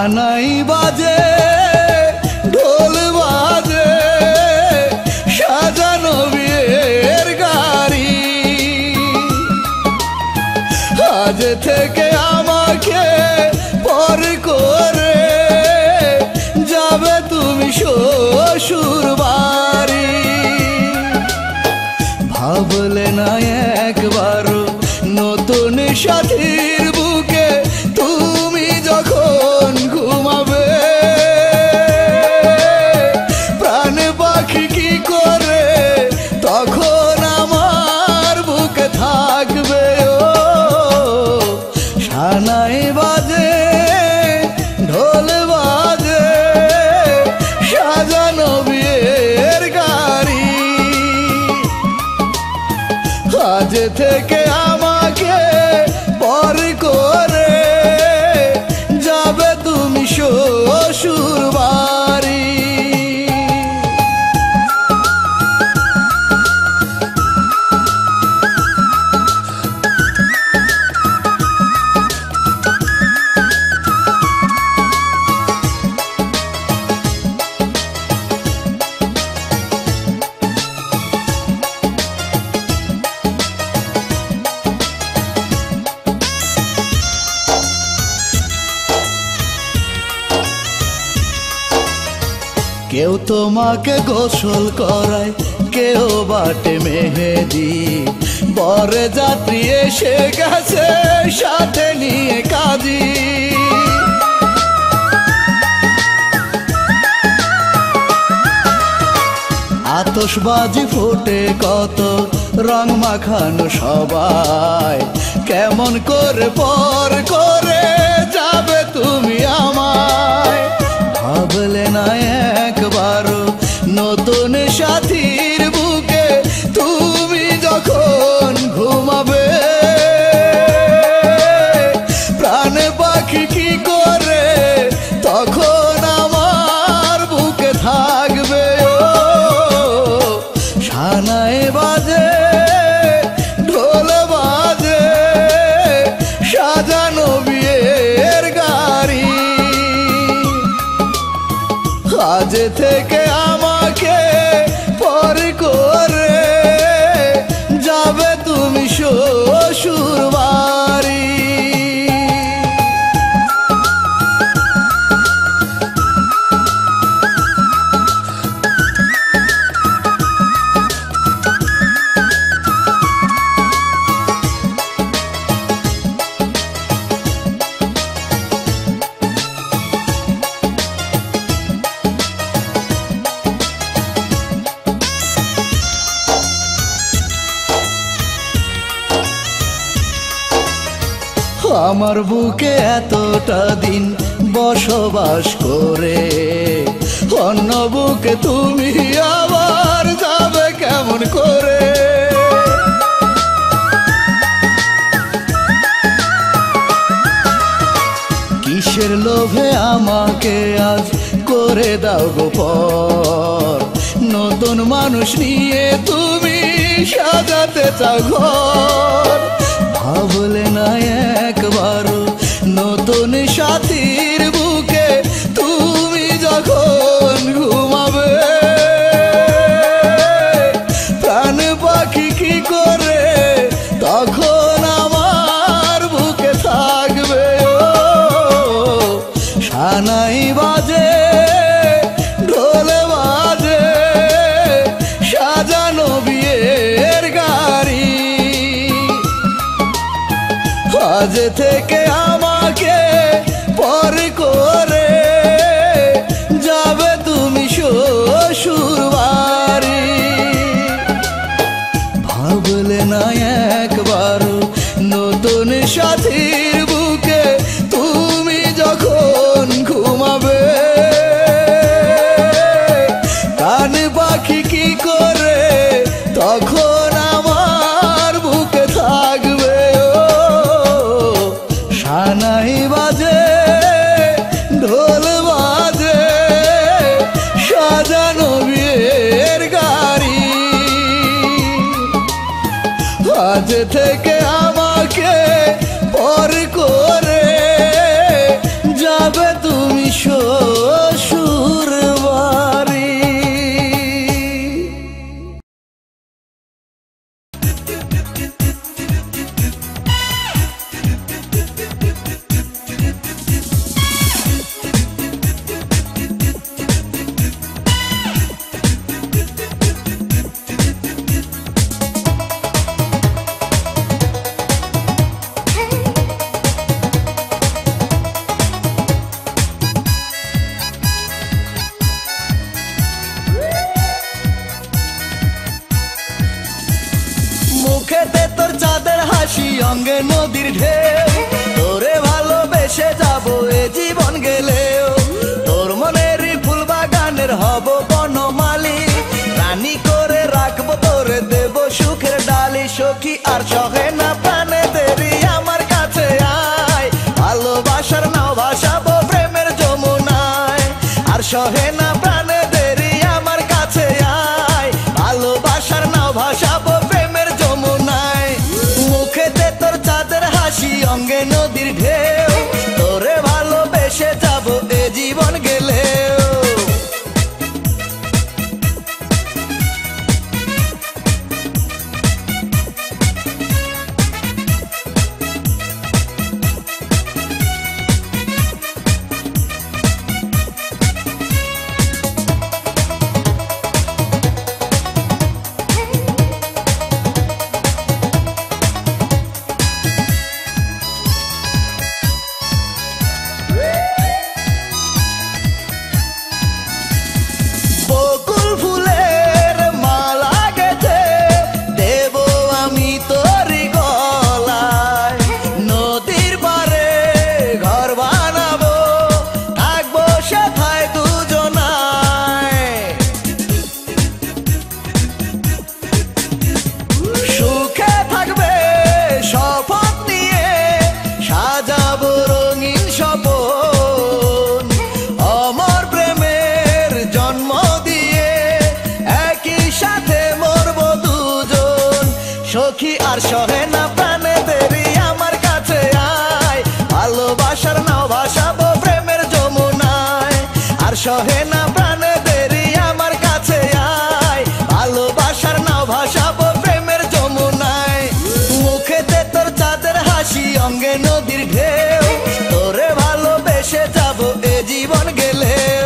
সানাই বাজে ঢোল বাজে সাজানো বিয়ের গাড়ি। আজ থেকে আমাকে পর করে যাবে তুমি শ্বশুর বাড়ি। ভাবলে না একবারও নতুন সাথীর বুকে তুমি যখন ঘুমাবে, প্রাণ পাখি কি করে তখন আমার বুকে থাকবে। ও সানাই বাজে ঢোল বাজে সাজানো বিয়ের গাড়ি। আজ থেকে আমাকে পর করে যাবে তুমি শ্বশুর বাড়ি। কেউ তোমাকে গোসল করায়, কেউ বাটে মেহেদি, বরে যাত্রী এসে গেছে সাথে নিয়ে কাঁদি। আতশবাজি ফুটে কত রং মাখানো সবাই, কেমন করে পর করে যাবে তুমি আমায়। ভাবলে না একবারও নতুন সাথীর বুকে তুমি যখন ঘুমাবে, প্রাণ পাখি কি করে তখন আমার বুকে থাকবে। ও সানাই বাজে ঢোল বাজে সাজানো বিয়ের গাড়ি। আজ থেকে আমাকে পর করে যাবে তুমি শ্বশুর বাড়ি। আমার বুকে এতটা দিন বসবাস করে অন্য বুকে তুমি আবার যাবে কেমন করে। কিসের লোভে আমাকে আজ করে দাও গো পর, নতুন মানুষ নিয়ে তুমি সাজাতে চাও ঘর। ভাবলে না একবারও নতুন সাথীর বুকে তুমি যখন ঘুমাবে, প্রাণ পাখি কি করে তখন আমার বুকে থাকবে। ও সানাই বাজে ঢোল বাজে সাজানো বিয়ের গাড়ি। আজ থেকে আমাকে পর করে যাবে তুমি শ্বশুর বাড়ি। ভাবলে না একবারও নতুন সাথীর বুকে তুমি যখন ঘুমাবে, কান পাখি কি করে তখন আমার বুকে থাকবে। ও সানাই বাজে ঢোল বাজে সাজানো বিয়ের গাড়ি। আজ থেকে আমাকে পর করে যাবে তুমি মুখেতে তোর চাঁদের হাসি অঙ্গে নদীর ঢেউ তোরে ভালোবেসে যাব এ জীবন গেলেও তোর মনেরই ফুল বাগানের হব বনমালী রানী করে রাখবো তোরে দেব সুখের ডালি সখী আর সহে না প্রাণে দেরি আমার কাছে আয় ভালোবাসার নাও ভাসাবো প্রেমের যমুনায় আর সহে না প্রাণে দেরি আমার কাছে আয় ভালোবাসার নাও ভাসাবো প্রেমের যমুনায় মুখেতে তোর চাঁদের হাসি অঙ্গে নদীর ঢেউ তোরে ভালোবেসে যাব এ জীবন গেলেও সখী আর সহে না প্রাণে দেরি আমার কাছে আয় ভালোবাসার নাও ভাসাবো প্রেমের যমুনায় আর সহে না প্রাণে দেরি আমার কাছে আয় ভালোবাসার নাও ভাসাবো প্রেমের যমুনায় মুখেতে তোর চাঁদের হাসি অঙ্গে নদীর ঢেউ তোরে ভালোবেসে যাব এ জীবন গেলেও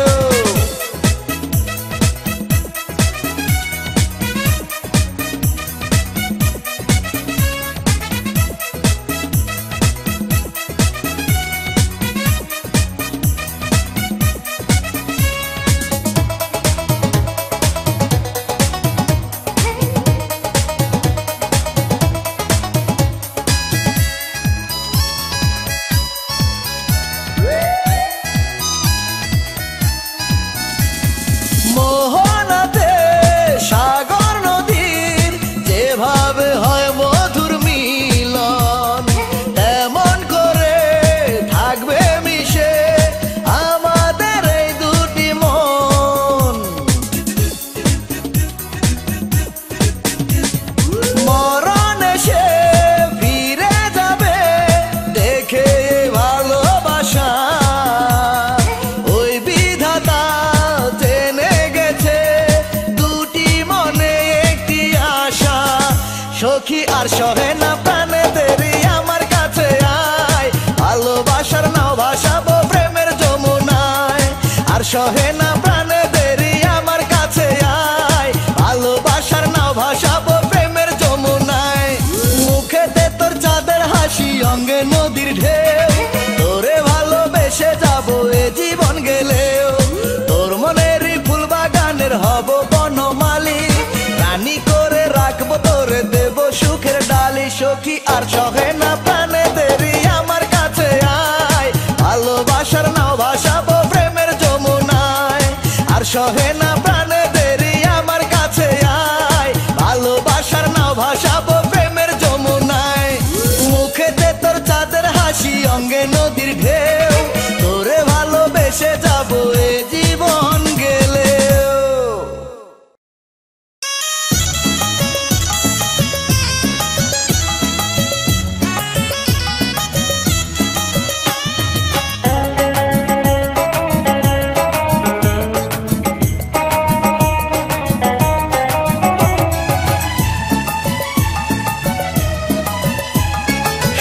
সখী আর সহে না প্রাণে দেরি আমার কাছে আয় ভালোবাসার নাও ভাসাবো প্রেমের যমুনায় আর সহে না প্রাণে দেরি আমার কাছে আয় ভালোবাসার নাও ভাসাবো প্রেমের যমুনায় মুখেতে তোর চাঁদের হাসি অঙ্গে নদীর ঢেউ তোরে ভালোবেসে যাব এ জীবন গেলেও তোর মনেরই ফুল বাগানের হব বনমালী রানী করে রাখবো তোরে দেব সুখের ডালি সখী আর সহে না প্রাণে দেরি আমার কাছে আয় ভালোবাসার নাও ভাসাবো প্রেমের যমুনায় আর সহে না প্রাণে দেরি আমার কাছে আয় ভালোবাসার নাও ভাসাবো প্রেমের যমুনায় মুখেতে তোর চাঁদের হাসি অঙ্গে নদীর ঢেউ তোরে ভালোবেসে যাব এ জীবন গেলেও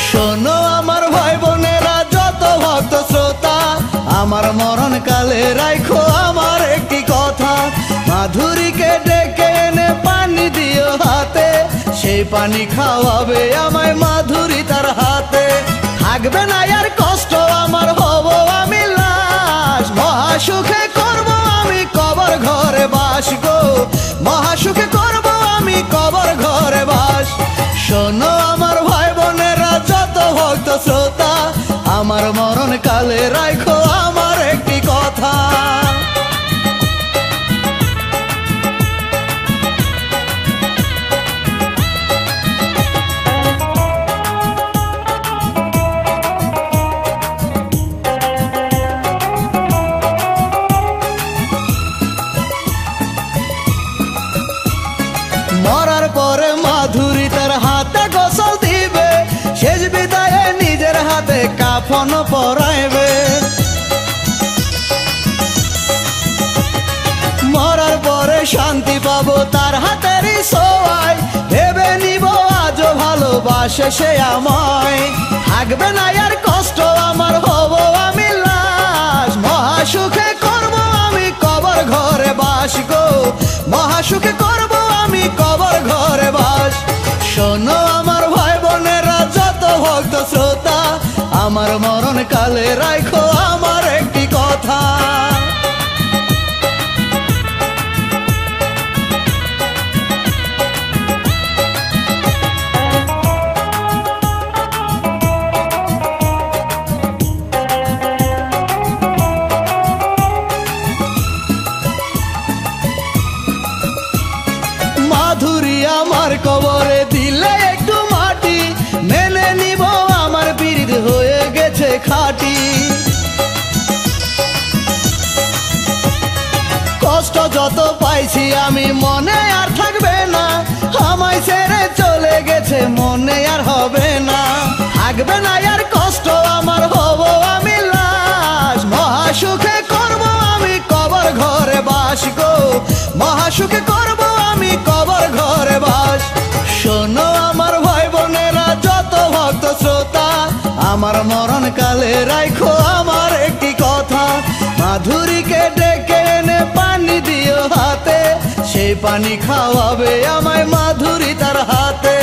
শোনো আমার ভাই বোনেরা যত ভক্ত শ্রোতা আমার মরণ কালে রাখো আমার একটি কথা মাধুরীকে ডেকে এনে পানি দিও হাতে সেই পানি খাওয়াবে আমায় মাধুরী তার হাতে থাকবে না আর কষ্ট আমার হব আমি লাশ মহাসুখে করব আমি কবর ঘরে বাস গো মহাসুখে করব আমি কবর ঘরে বাস কালে রাখো আমার একটি কথা। মরার পরে মাধুরী তার হাতে গোসল দিবে, শেষ বিদায়ে নিজের হাতে কাফন পরাইবে। মরার পরে শান্তি পাবো তার হাতেরই ছোঁয়ায়, ভেবে নিব আজও ভালোবাসে সে আমায়। থাকবে না আর কষ্ট আমার, হব আমি লাশ, মহাসুখে করব আমি কবর ঘরে বাস গো, মহাসুখে করব আমি কবর ঘরে বাস। শোনো আমার ভাই বোনেরা যত ভক্ত শ্রোতা, আমার মরণ কালে রাখো আমার একটি কথা। মাধুরী আমার কবরে দিলে একটু মাটি, মেনে নিব আমার পীড়িত হয়ে গেছে খাঁটি। কষ্ট যত পাইছি আমি মনে আর থাকবে না, আমায় ছেড়ে চলে গেছে মনে আর হবে না। থাকবে না আর কষ্ট আমার, হব আমি লাশ, মহাসুখে করব আমি কবর ঘরে বাস গো, মহাসুখে করব আমি কবর ঘরে বাস। শোনো আমার ভাই বোনেরা যত ভক্ত শ্রোতা, আমার মরণ কালে রাখো আমার একটি কথা। মাধুরীকে ডেকে এনে পানি দিও হাতে, সেই পানি খাওয়াবে আমায় মাধুরী তার হাতে।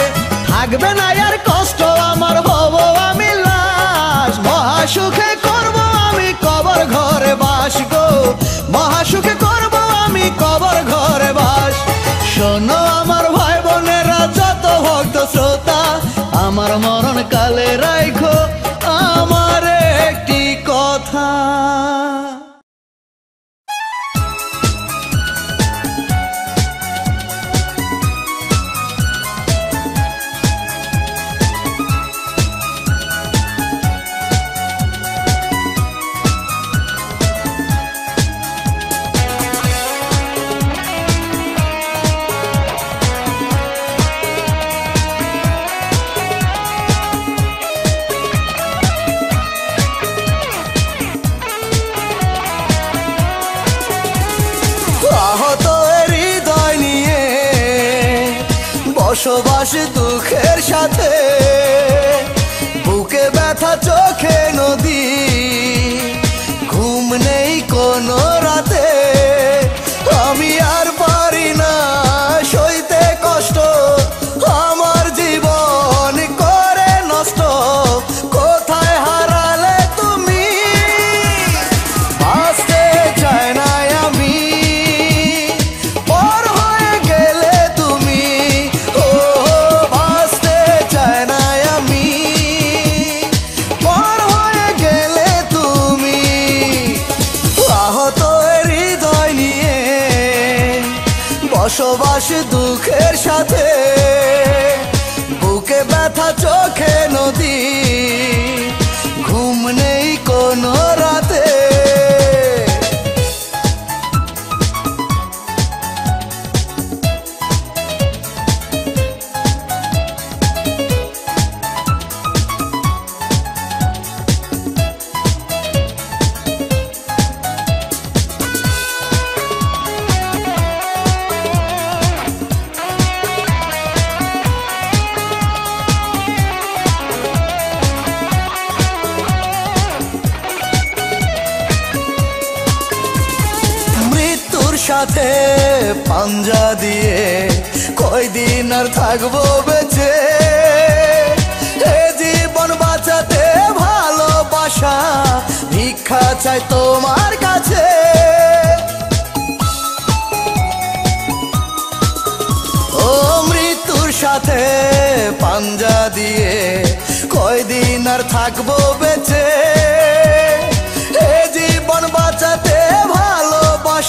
থাকবে না আর কষ্ট আমার, হব আমি লাশ, মহাসুখে করব আমি কবর ঘরে বাস গো, মহাসুখে করব আমি কবর ঘরে বাস। শোনো আমার ভাই বোনেরা যত ভক্ত শ্রোতা, আমার মরণ কালে রাখো আমার একটি কথা। বসবাস দুঃখের সাথে, বুকে ব্যথা চোখে নদী, ঘুম নেই কোনো রাতে। আমি আর পারি না সইতে কষ্ট, আমার জীবন করে নষ্ট। কোথায় হারালে তুমি, বাঁচতে চাই না আমি, পর হয়ে গেলে তুমি। ও বাঁচতে চাই না আমি, পর হয়ে গেলে তুমি। আহত হৃদয় নিয়ে বসবাস দুঃখের সাথে, বুকে ব্যথা চোখে নদী, ঘুম নেই কোনো রাতে। সাথে পাঞ্জা দিয়ে কয়দিন আর থাকবো বেঁচে, এ জীবন বাঁচাতে ভালোবাসা ভিক্ষা চাই তোমার কাছে। ও মৃত্যুর সাথে পাঞ্জা দিয়ে কয়দিন আর থাকবো বেঁচে,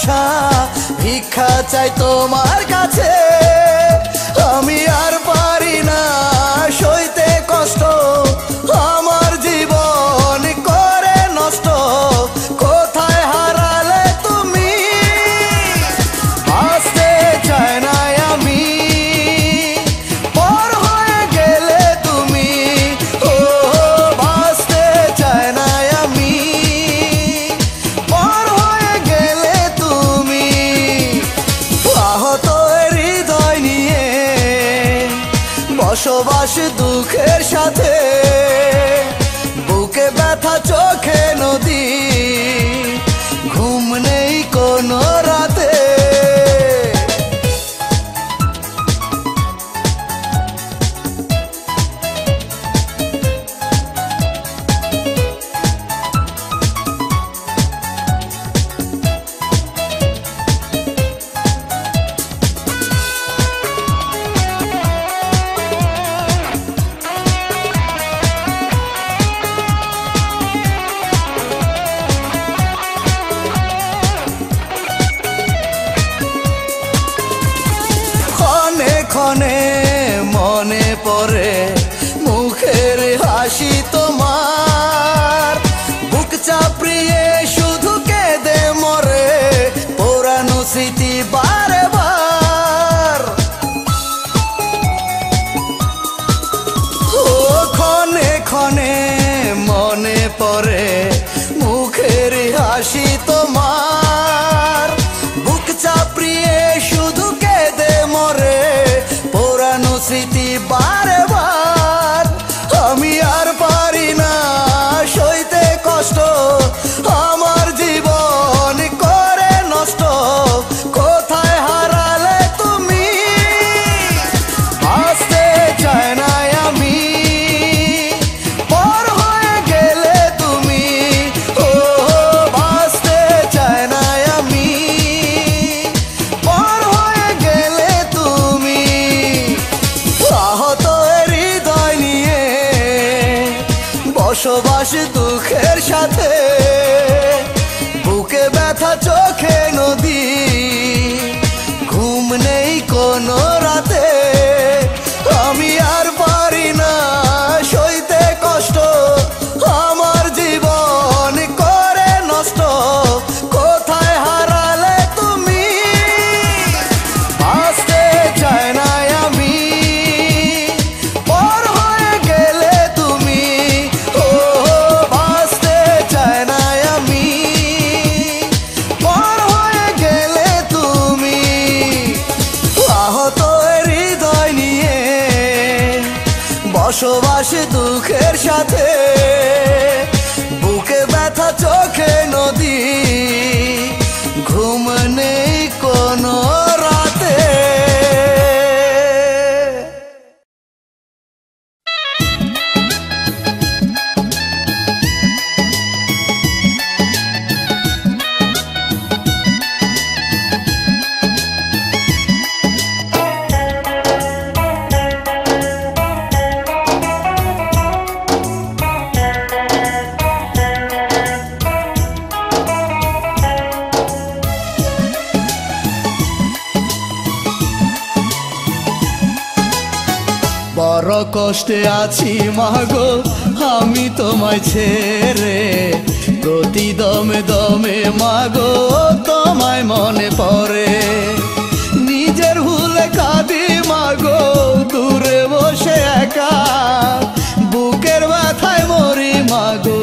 আশা ভিক্ষা চাই তোমার কাছে আমি আর পারি না সইতে কষ্ট আমার জীবন করে নষ্ট কোথায় হারালে তুমি আসতে চাই না আমি পর হয়ে গেলে তুমি ও বাঁচতে চাই না আমি পর হয়ে গেলে তুমি আহত হৃদয় নিয়ে বসবাস দুঃখের সাথে বুকে ব্যথা চোখে নদী ঘুম নেই কোনো রাতে ক্ষণে মনে পড়ে মুখের হাসি তোমার বুক চাপড়িয়ে শুধু কেঁদে মরে পুরানো স্মৃতি বারে বার ও ক্ষণে ক্ষণে মনে পড়ে মুখের হাসি তোমার বুক চাপড়িয়ে শুধু কেঁদে মরে পুরানো স্মৃতি বারে বার আমি আর পারি না সইতে কষ্ট আমার জীবন করে নষ্ট কোথায় হারালে তুমি আসতে চাই না আমি পর হয়ে গেলে তুমি ও বাঁচতে চাই না আমি পর হয়ে গেলে তুমি আহত হৃদয় নিয়ে বসবাস দুঃখের সাথে বুকে ব্যথা চোখে নদী ঘুম নেই কোনো রাতে আমি আর পারি না সইতে কষ্ট আমার জীবন করে নষ্ট কোথায় হারালে তুমি আসতে চাই না আমি পর হয়ে গেলে তুমি ও বাঁচতে চাই না আমি পর হয়ে গেলে তুমি আহত হৃদয় নিয়ে বসবাস দুঃখের সাথে বুকে ব্যথা চোখে নদী ঘুম নেই কোনো রাতে বড় কষ্টে আছি মাগো আমি তোমায় ছেড়ে প্রতি দমে দমে মাগো তোমায় মনে পড়ে নিজের ভুলে কাঁদি মাগো দূরে বসে একা বুকের ব্যথায় মরি মাগো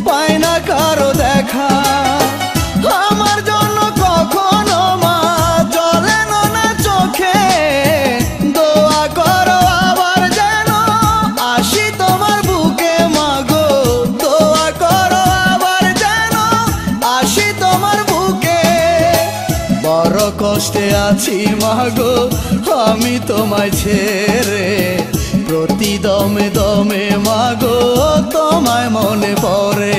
পাই না কারো দেখা আমার জন্য কখনো মা জলে না চোখে দোয়া করো আবার যেন আসি তোমার বুকে মাগো দোয়া করো আবার যেন আসি তোমার বুকে বড় কষ্টে আছি মাগো আমি তোমায় ছেড়ে প্রতি দমে দমে মাগো তোমায় মনে পড়ে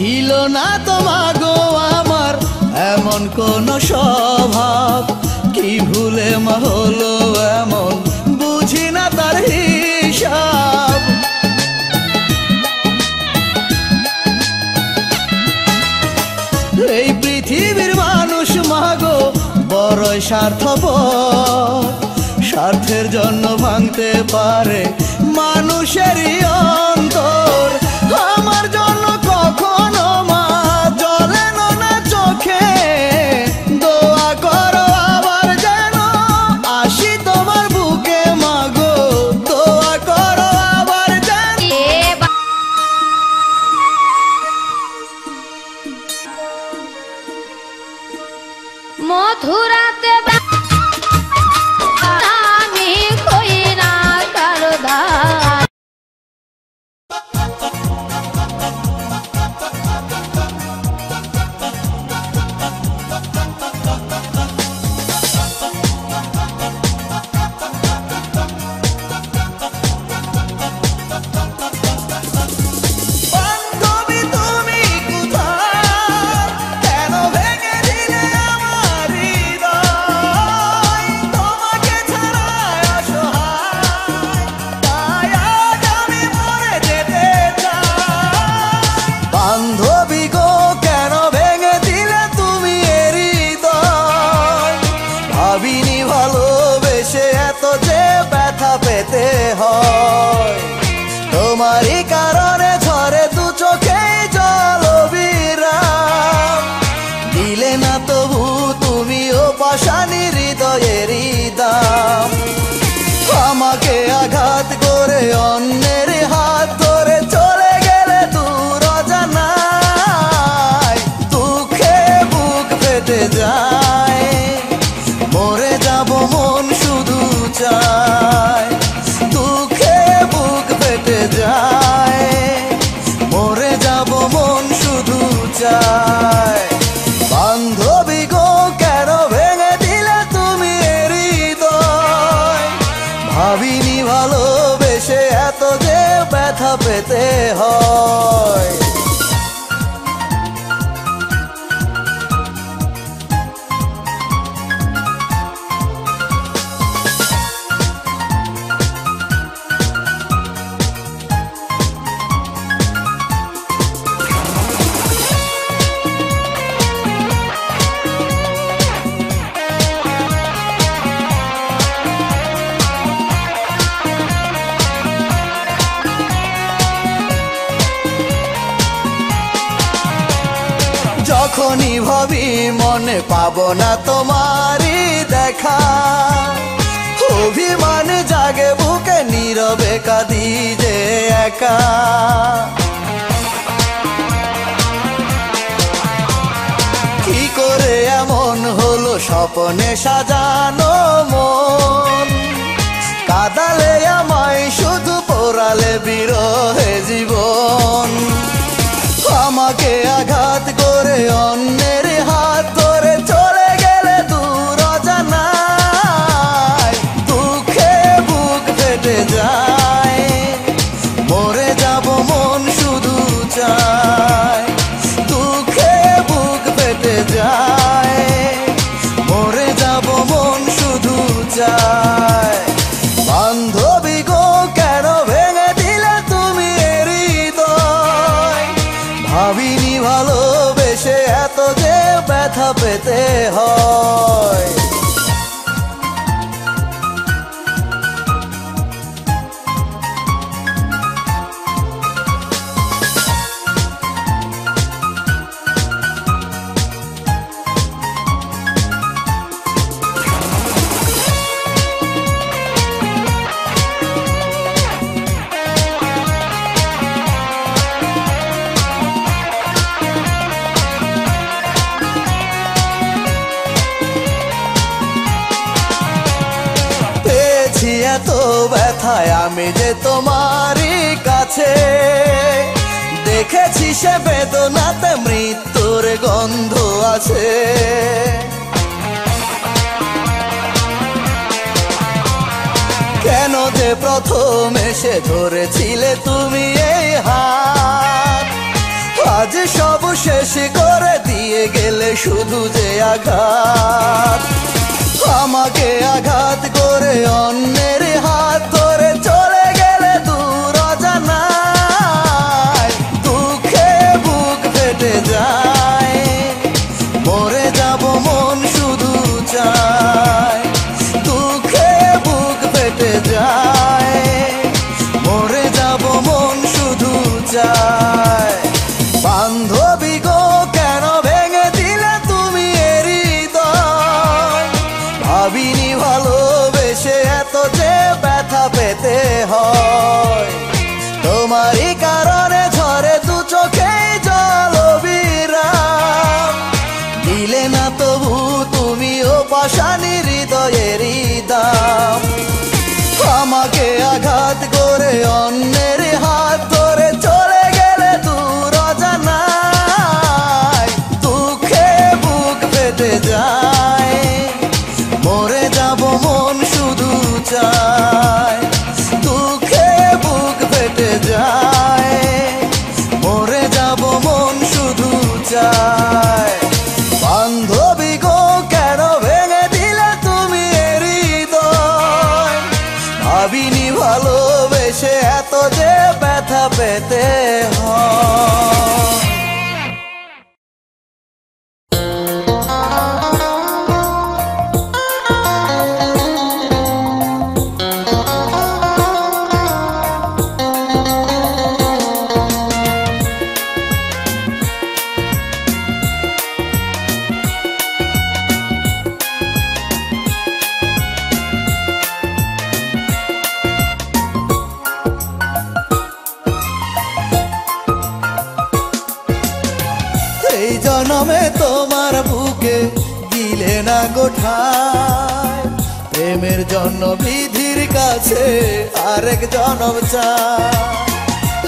ছিল না তো মাগো আমার এমন কোন স্বভাব, কি ভুলে মা হলো এমন বুঝি না তার হিসাব। এই পৃথিবীর মানুষ মাগো বড়ই স্বার্থপর, স্বার্থের জন্য ভাঙতে পারে মানুষেরই অন্তর। আমার জন্য কখনো মা জ্বলে না চোখে, দোয়া করো আবার যেন আসি তোমার বুকে মাগো, দোয়া করো আবার যেন। মধুরাতে আমি কই না কারো ধার। বান্ধবী গো কেন ভেঙে দিলে তুমি এর হৃদয়, ভাবিনি ভালোবেসে এত যে ব্যথা পেতে হয়। তোমারই কারণে ঝরে দু চোখে জল বিরাম, দিলে না তবু তুমিও পাষাণী হৃদয়ের দাম। আমাকে আঘাত করে অন্যের হাত ধরে চলে গেলে দূর অজানায়, দুঃখে বুক ফেটে যায়, মরে যাব মন শুধু চায়। দুঃখে বুক ফেটে যায়, মরে যাব মন শুধু চায়। বান্ধবী গো কেন ভেঙে দিলে তুমি এর হৃদয়, ভাবিনি ভালোবেসে এত যে ব্যথা পেতে হয়। যখনই ভাবি মনে পাবো না তোমারই দেখা, অভিমান জাগে বুকে নীরবে কাঁদি যে একা। কি করে এমন হলো স্বপ্নে সাজানো মন, কাঁদালে আমায় শুধু পোড়ালে বিরহে জীবন। আমাকে আঘাত করে অন্যের হাত ধরে চলে গেলে দূর অজানায়, দুঃখে বুক ফেটে যায়, মরে যাব মন শুধু চায়। দুঃখে বুক ফেটে যায়, মরে যাব মন শুধু চায়। বান্ধবী গো কেন ভেঙে দিলে তুমি এর হৃদয়, ভাবিনি ভালোবেসে এত যে ব্যথা পেতে হয়। এত ব্যথায় আমি যে তোমারই কাছে, দেখেছি সে বেদনাতে মৃত্যুর গন্ধ আছে। কেন যে প্রথম এসে ধরেছিলে তুমি এই হাত, আজ সব শেষ করে দিয়ে গেলে শুধু যে আঘাত। আমাকে আঘাত করে অন্যের হাত ধরে চলে গেলে দূর অজানায়, দুঃখে বুক ফেটে যায়, মরে যাব মন শুধু চায়। দুঃখে বুক ফেটে যায়, মরে যাব মন শুধু চায়। বান্ধবী গো কেন ভেঙে দিলে তুমি এর হৃদয়, ভাবিনি ভালোবেসে এত যে ব্যথা পেতে হয়। তোমারই কারণে ঝরে দু চোখে জল বিরাম, দিলে না তবু তুমিও পাষাণী হৃদয়েরই দাম। আমাকে আঘাত করে অন্যের হাত ধরে চলে গেলে দূর অজানায়, দুঃখে বুক ফেটে যায়, মরে যাব মন শুধু চায়। দুঃখে বুক ফেটে যায়, মরে যাব মন শুধু চায়। বান্ধবী গো কেন ভেঙে দিলে তুমি এর হৃদয়, ভাবিনি ভালোবেসে এত যে ব্যথা পেতে হয়। এই জনমে তোমার বুকে দিলে না গোঠায়, প্রেমের জন্য বিধির কাছে আরেক জনম চায়।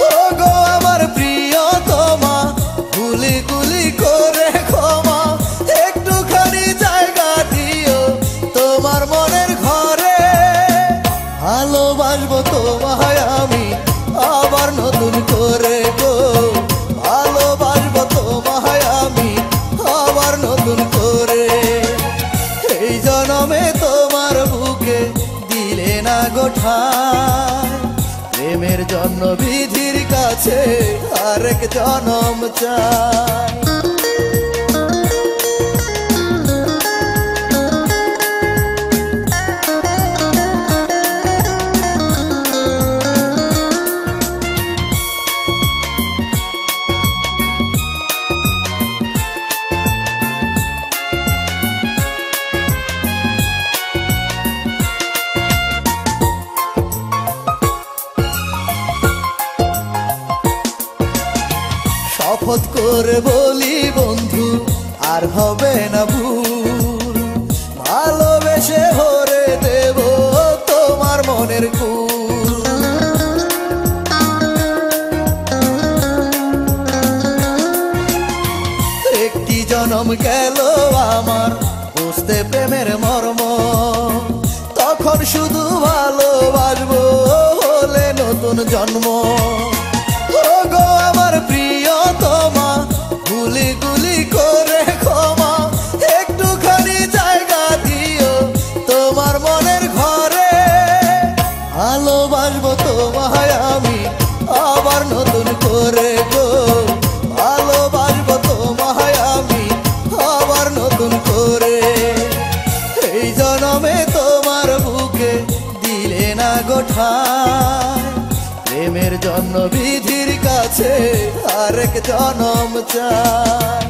ও গো আমার প্রিয় তোমা, গুলি গুলি করে ক্ষমা, একটুখানি জায়গা দিও তোমার মনের ঘরে। ভালোবাসবো তোমায় আমি আবার নতুন করে গো, ভালোবাসবো তোমায় আমি আবার নতুন করে। এই জনমে তোমার বুকে দিলে না গোঠায়, প্রেমের জন্য বিধির কাছে আরেক জনম চাই। শপথ করে বলি বন্ধু আর হবে না ভুল, ভালোবেসে ভরে দেব তোমার মনের কুল। একটি জনম গেল আমার বুঝতে প্রেমের মর্ম, তখন শুধু ভালোবাসবো হলে নতুন জন্ম। ও গো আমার প্রিয় তোমা, গুলি গুলি করে ক্ষমা, একটুখানি জায়গা দিও তোমার মনের ঘরে। ভালোবাসবো তোমায় আমি আবার নতুন করে গো, ভালোবাসবো তোমায় আমি আবার নতুন করে। এই জনমে তোমার বুকে দিলে না গোঠায়, প্রেমের জন্য বিধির কাছে আরেক জনম চাই।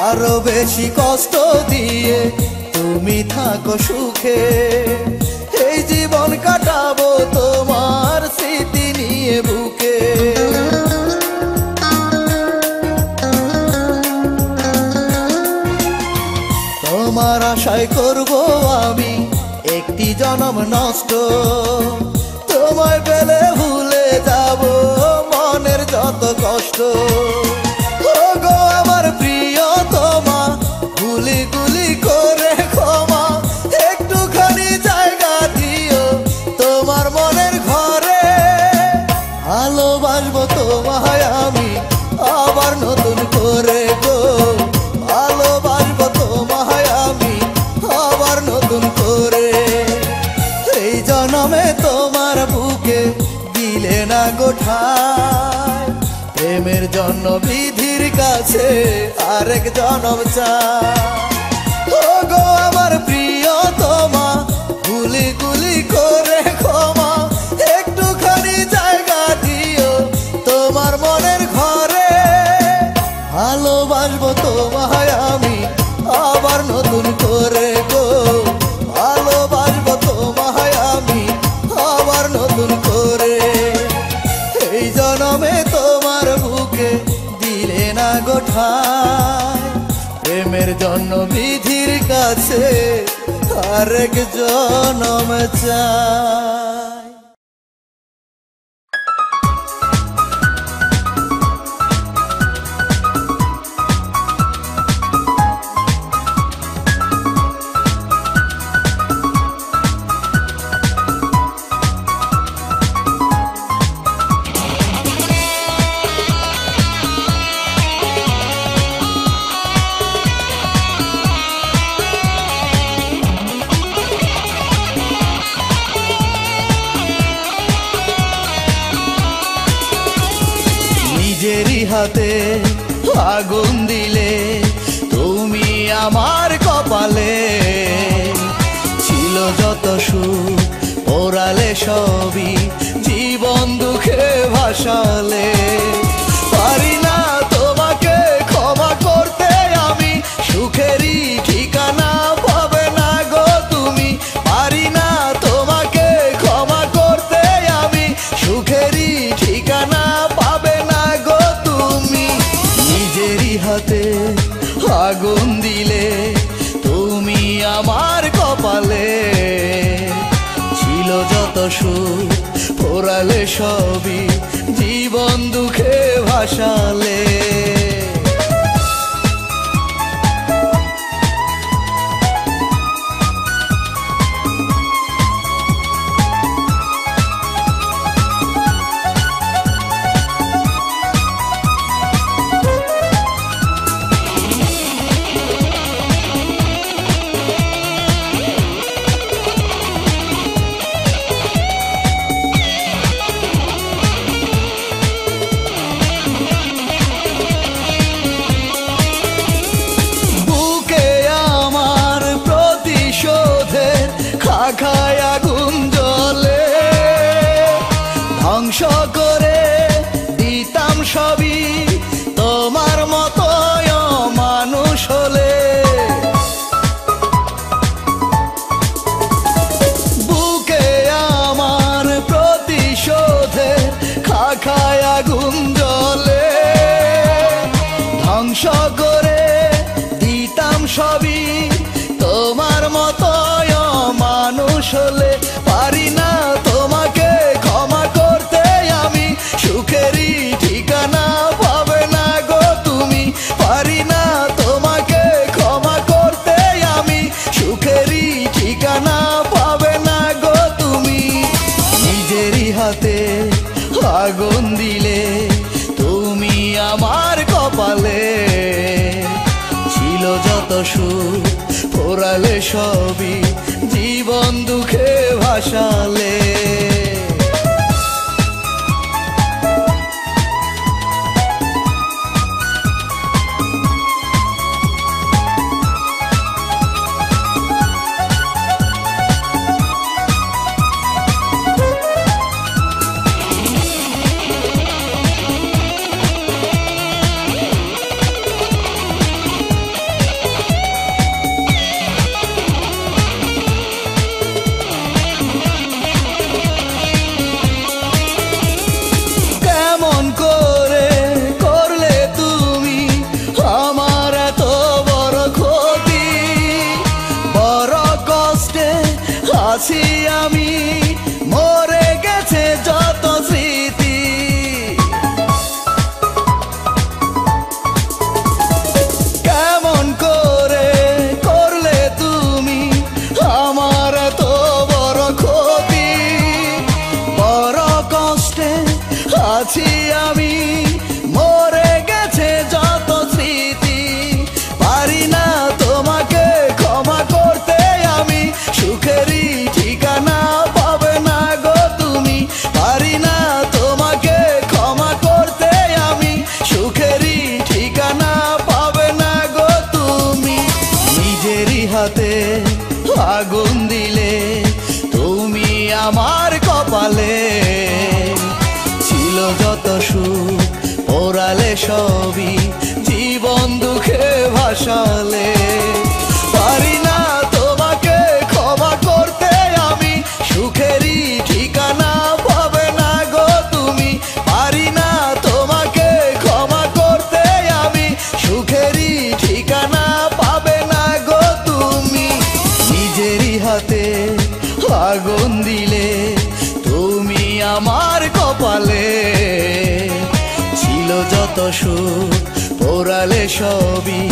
আরো বেশি কষ্ট দিয়ে তুমি থাকো সুখে, এই জীবন কাটাবো তোমার স্মৃতি নিয়ে বুকে। নষ্ট তোমায় পেলে ভুলে যাব মনের যত কষ্ট ও গো আমার প্রিয়তমা গুলি গুলি করে ক্ষমা একটুখানি জায়গা দিও তোমার মনের ঘরে ভালোবাসবো তোমায় আমি আবার নতুন করে গো ভালোবাসবো তোমায় আমি আবার নতুন করে এই জনমে তোমার বুকে দিলে না গোঠায় প্রেমের জন্য বিধির কাছে আরেক জনম চাই ও গো আমার প্রিয়তমা গুলি গুলি করে ক্ষমা একটুখানি জায়গা দিও তোমার মনের ঘরে ভালোবাসবো তোমায় আমি আবার নতুন করে গো ভালোবাসবো তোমায় আমি আবার নতুন করে এই জনমে তোমার বুকে দিলে না গোঠায় প্রেমের জন্য বিধির কাছে আরেক জনম চাই নিজেরই হাতে আগুন দিলে তুমি আমার কপালে ছিল যত সুখ পোড়ালে সবই জীবন দুঃখে ভাসালে পারি না তোমাকে ক্ষমা করতে আমি সুখেরই ঠিকানা পাবে না গো তুমি পারি না তোমাকে ক্ষমা করতে আমি সুখেরই ঠিকানা পাবে না গো তুমি নিজেরই হাতে আগুন দিলে তুমি আমার কপালে ছিল যত সুখ পোড়ালে সবই জীবন দুঃখে ভাসালে খায় আগুন জ্বলে ধ্বংস করে দিতাম সবই তোমার মতো মানুষ হলে বুকে আমার প্রতিশোধে খায় আগুন জ্বলে ধ্বংস করে দিতাম সবই তোমার মতো মানুষ হলে পারি না তোমাকে ক্ষমা করতে আমি সুখেরই ঠিকানা পাবে না গো তুমি পারি না তোমাকে ক্ষমা করতে আমি সুখেরই ঠিকানা পাবে না গো তুমি নিজেরই হাতে আগুন দিলে তুমি আমার কপালে ছিল যত সুখ পোড়ালে সবই জীবন দুঃখে ভাসালে পোড়ালে সবই জীবন দুঃখে ভাসালে। পারি না তোমাকে ক্ষমা করতে আমি, সুখেরই ঠিকানা পাবে না গো তুমি। পারি না তোমাকে ক্ষমা করতে আমি, সুখেরই ঠিকানা পাবে না গো তুমি। নিজেরই হাতে আগুন দিলে তুমি আমার কপালে, ছিল যত সুখ পোড়ালে সবই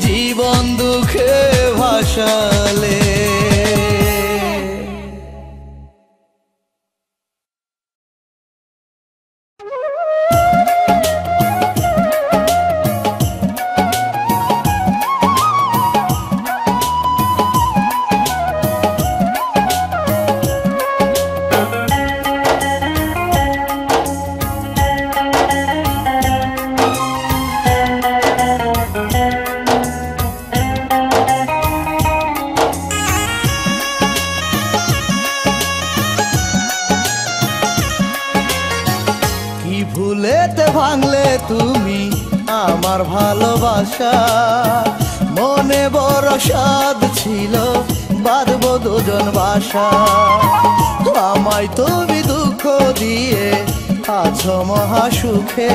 জীবন দুঃখে ভাসালে। ভুলেতে ভাঙলে তুমি আমার ভালোবাসা, মনে বড় সাধ ছিল বাঁধবো দুজন বাসা। আমায় তুমি দুঃখ দিয়ে আছো মহা সুখে,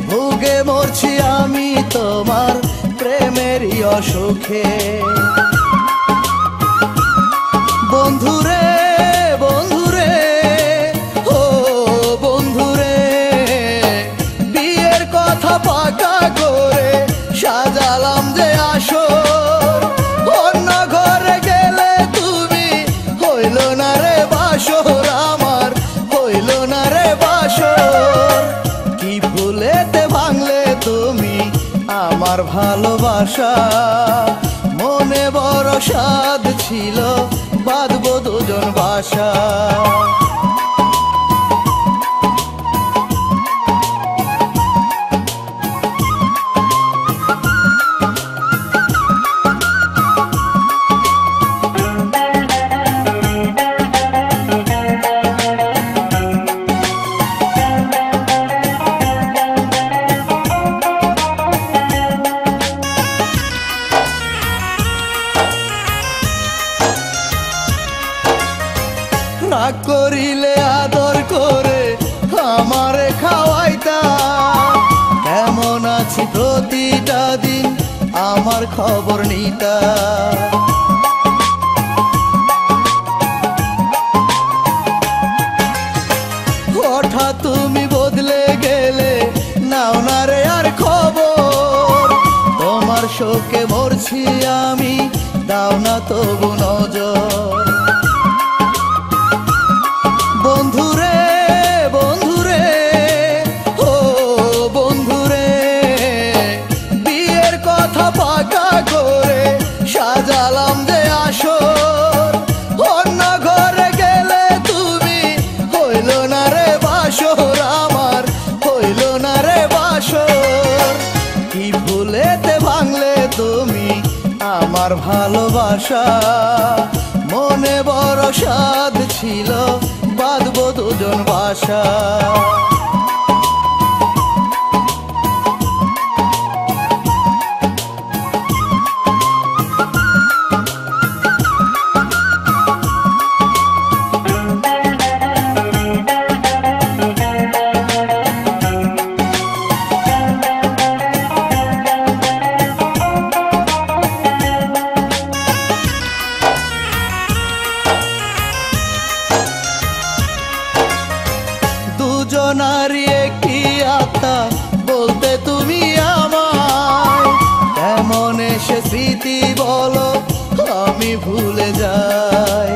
ভুগে মরছি আমি তোমার প্রেমেরই অসুখে। বন্ধুরে বন্ধুরে ও বন্ধুরে, বিয়ের কথা পাকা করে সাজালাম যে আসর, অন্য ঘরে গেলে তুমি হইল না রে বাসর, আমার হইল না রে বাসর। কি ভুলেতে ভাঙলে তুমি আমার ভালোবাসা, মনে বড় সাধ ছিল বাঁধবো দুজন বাসা। রাগ করিলে আদর করে আমারে খাওয়াইতা, কেমন আছি প্রতিটা দিন আমার খবর নিতা। হঠাৎ তুমি বদলে গেলে নাও না রে আর খবর, তোমার শোকে মরছি আমি দাও না তবু নজর। বন্ধুরে বন্ধুরে ও বন্ধুরে, বিয়ের কথা পাকা করে সাজালাম যে আসর, অন্য ঘরে গেলে তুমি হইল না রে বাসর, আমার হইল না রে বাসর। কি ভুলেতে ভাঙলে তুমি আমার ভালোবাসা, মনে বড় সাধ ছিল বাঁধবো দুজন বাসা। দুজনারই একটি আত্মা বলতে তুমি আমায়, এমন সে স্মৃতি বলো আমি ভুলে যাই।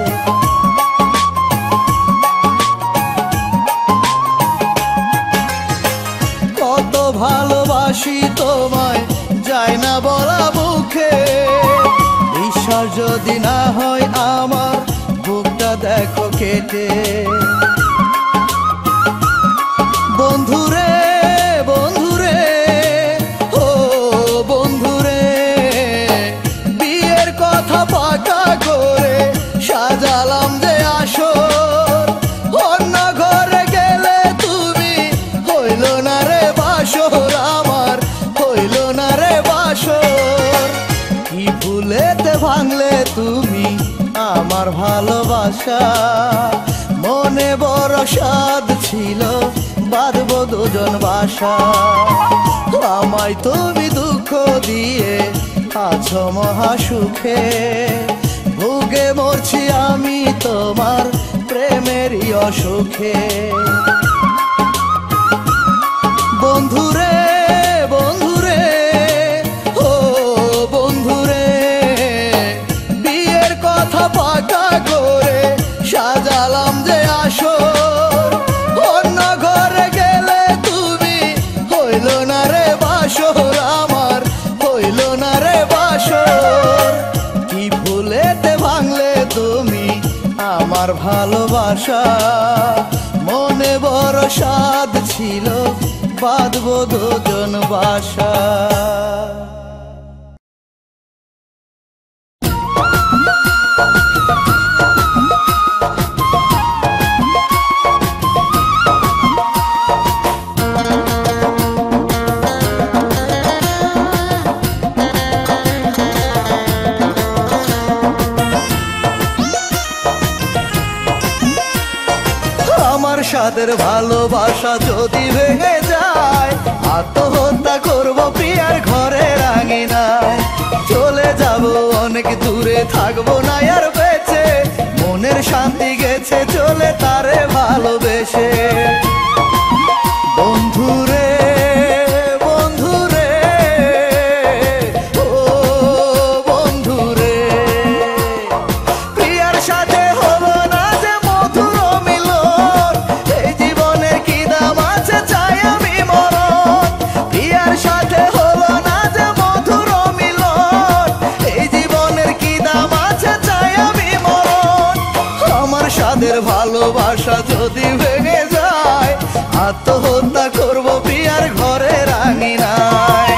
কত ভালোবাসি তোমায় যায় না বলা মুখে, ঈশ্বর যদি না হয় আমার বুকটা দেখো কেটে। বন্ধুরে বন্ধুরে ও বন্ধুরে, বিয়ের কথা পাকা করে সাজালাম যে আসর, অন্য ঘরে গেলে তুমি হইল না রে বাসর, আমার ভালোবাসা মনে বড় স্বাদ ছিল বাঁধবো দুজন বাসা আমায় তুমি দুঃখ দিয়ে আছো মহা সুখে ভুগে মরছি আমি তোমার প্রেমেরই অসুখে বন্ধুরে বন্ধুরে ও বন্ধুরে বিয়ের কথা পাকা করে সাজালাম যে আসর অন্য ঘরে গেলে তুমি হইল না রে বাসর আমার হইল না রে বাসর কি ভুলেতে ভাঙলে তুমি আমার ভালোবাসা মনে বড় স্বাদ ছিল বাঁধবো দুজন বাসা আমার সাদের ভালোবাসা যদি ভেঙে যায় আত্মহত্যা করব প্রিয়ার ঘরের আঙিনায় চলে যাব অনেক দূরে থাকবো না আর বেঁচে মনের শান্তি গেছে চলে তারে ভালোবেসে বন্ধুরে বন্ধুরে ও বন্ধুরে প্রিয়ার সাথে হলো না যে মধুর মিলন এই জীবনের কি দাম আছে চাই আমি মরণ প্রিয়ার সাথে হলো না যে মধুর মিলন এই জীবনের কি দাম আছে চাই আমি মরণ আমার সাদের ভালোবাসা যদি ভেঙে যায় আত্মহত্যা করব প্রিয়ার ঘরের আঙিনায়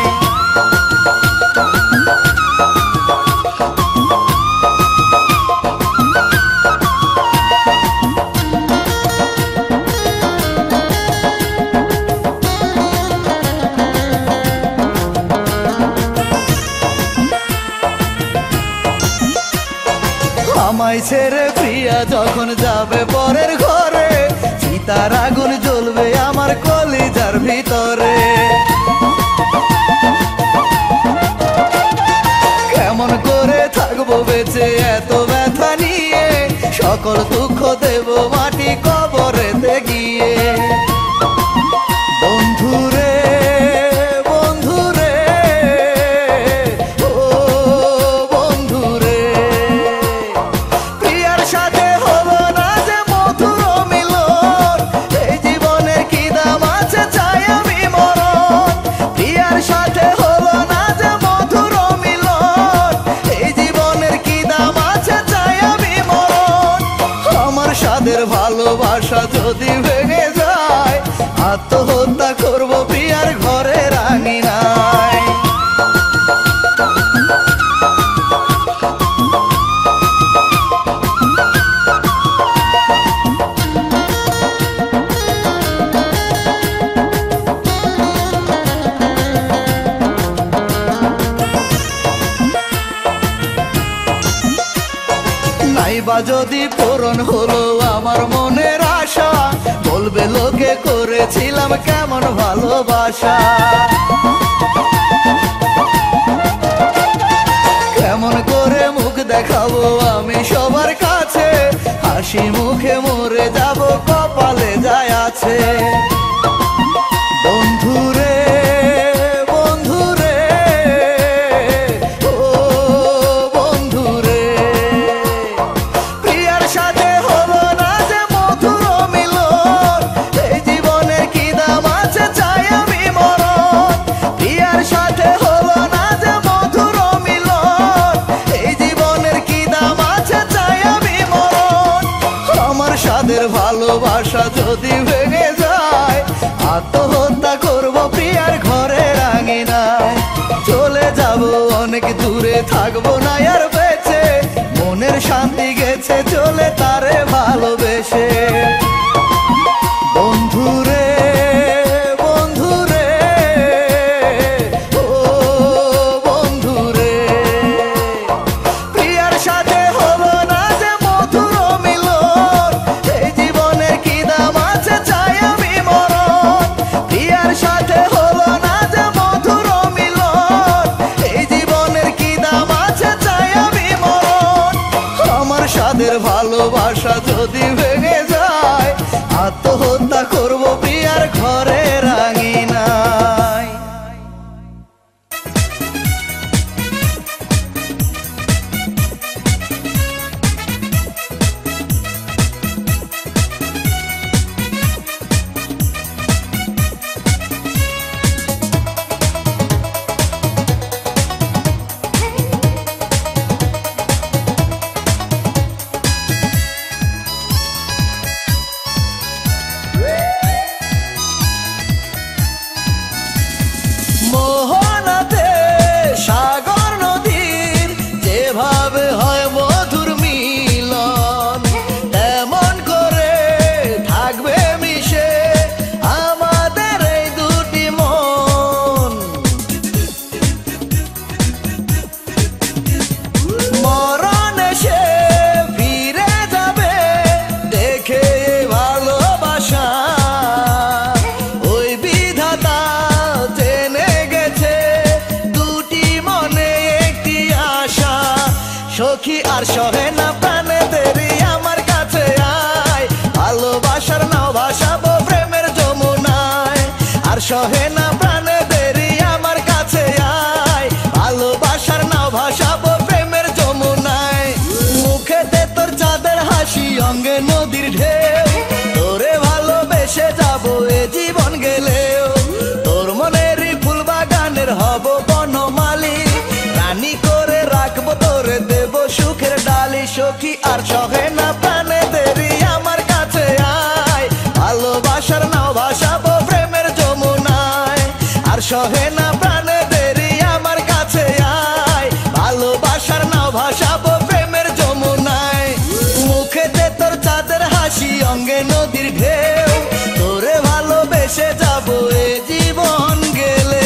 আমায় ছেড়ে প্রিয়া যখন যাবে পরের ঘরে চিতার আগুন জ্বলবে আমার কলিজার ভিতরে কেমন করে থাকবো বেঁচে এত ব্যথা নিয়ে সকল দুঃখ দেব মাটি কবরেতে গিয়ে বন্ধুরে বন্ধুরে ও বন্ধুরে প্রিয়ার সাথে হলো না যে মধুর মিলন এই জীবনের কি দাম আছে চাই আমি মরণ প্রিয়ার সাথে হলো না যে মধুর মিলন এই জীবনের কি দাম আছে চাই আমি মরণ আমার সাদের ভালোবাসা যদি ভেঙে যায় আত্মহত্যা করব প্রিয়ার ঘরের আঙিনায় নাইবা যদি পূরণ হলো আমার মনের আশা বলবে লোকে করেছিলাম কেমন ভালোবাসা কেমন করে মুখ দেখাবো আমি সবার কাছে হাসি মুখে মরে যাব কপালে যায় আছে বন্ধুরে বন্ধুরে ও বন্ধুরে প্রিয়ার সাথে হলো না যে মধুর মিলন এই জীবনের কি দাম আছে চাই আমি মরণ প্রিয়ার সাথে হলো না যে মধুর মিলন এই জীবনের কি দাম আছে চাই আমি মরণ আমার সাদের ভালোবাসা যদি ভেঙে যায় আত্মহত্যা করব প্রিয়ার ঘরের আঙিনায় চলে যাব অনেক দূরে থাকবো না আর বেঁচে মনের শান্তি গেছে চলে তারে ভালোবেসে বন্ধুরে বন্ধুরে ও বন্ধুরে প্রিয়ার সাথে হলো না যে আর সহে না প্রাণে দেরি আমার কাছে আয়, ভালোবাসার নাও ভাসাবো প্রেমের যমুনায়। আর সহে না প্রাণে দেরি আমার কাছে আয়, ভালোবাসার নাও ভাসাবো প্রেমের যমুনায়। মুখেতে তোর চাঁদের হাসি, অঙ্গে নদীর ঢেউ, তোরে ভালোবেসে যাবো এ জীবন গেলেও। তোর মনেরই ফুল বাগানের হব বনমালী, রানী করে রাখবো তোরে দেব সুখের ডালি। সখী আর সহে না প্রাণে দেরি আমার কাছে আয়, ভালোবাসার নাও ভাসাবো প্রেমের যমুনায়। আর সহে না প্রাণে দেরি আমার কাছে আয়, ভালোবাসার নাও ভাসাবো প্রেমের যমুনায়। মুখেতে তোর চাঁদের হাসি, অঙ্গে নদীর ঢেউ, তোরে ভালোবেসে যাবো এ জীবন গেলেও।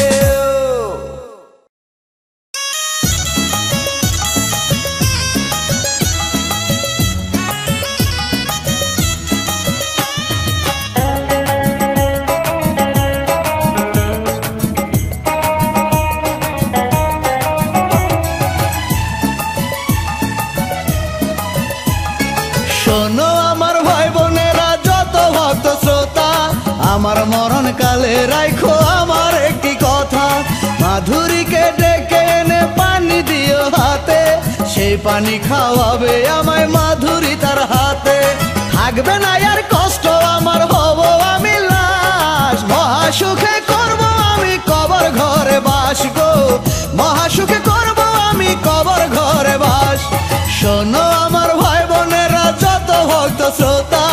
শোনো আমার ভাই বোনেরা, যত ভক্ত শ্রোতা, আমার মরণ কালে রাখো আমার একটি কথা। মাধুরীকে ডেকে এনে পানি দিও হাতে, সেই পানি খাওয়াবে আমায় মাধুরী তার হাতে। থাকবে না আর কষ্ট আমার, হব আমি লাশ, মহাসুখে করব আমি কবর ঘরে বাস গো, মহাসুখে করব আমি কবর ঘরে বাস। শোনো আমার ভাই বোনেরা, যত ভক্ত শ্রোতা,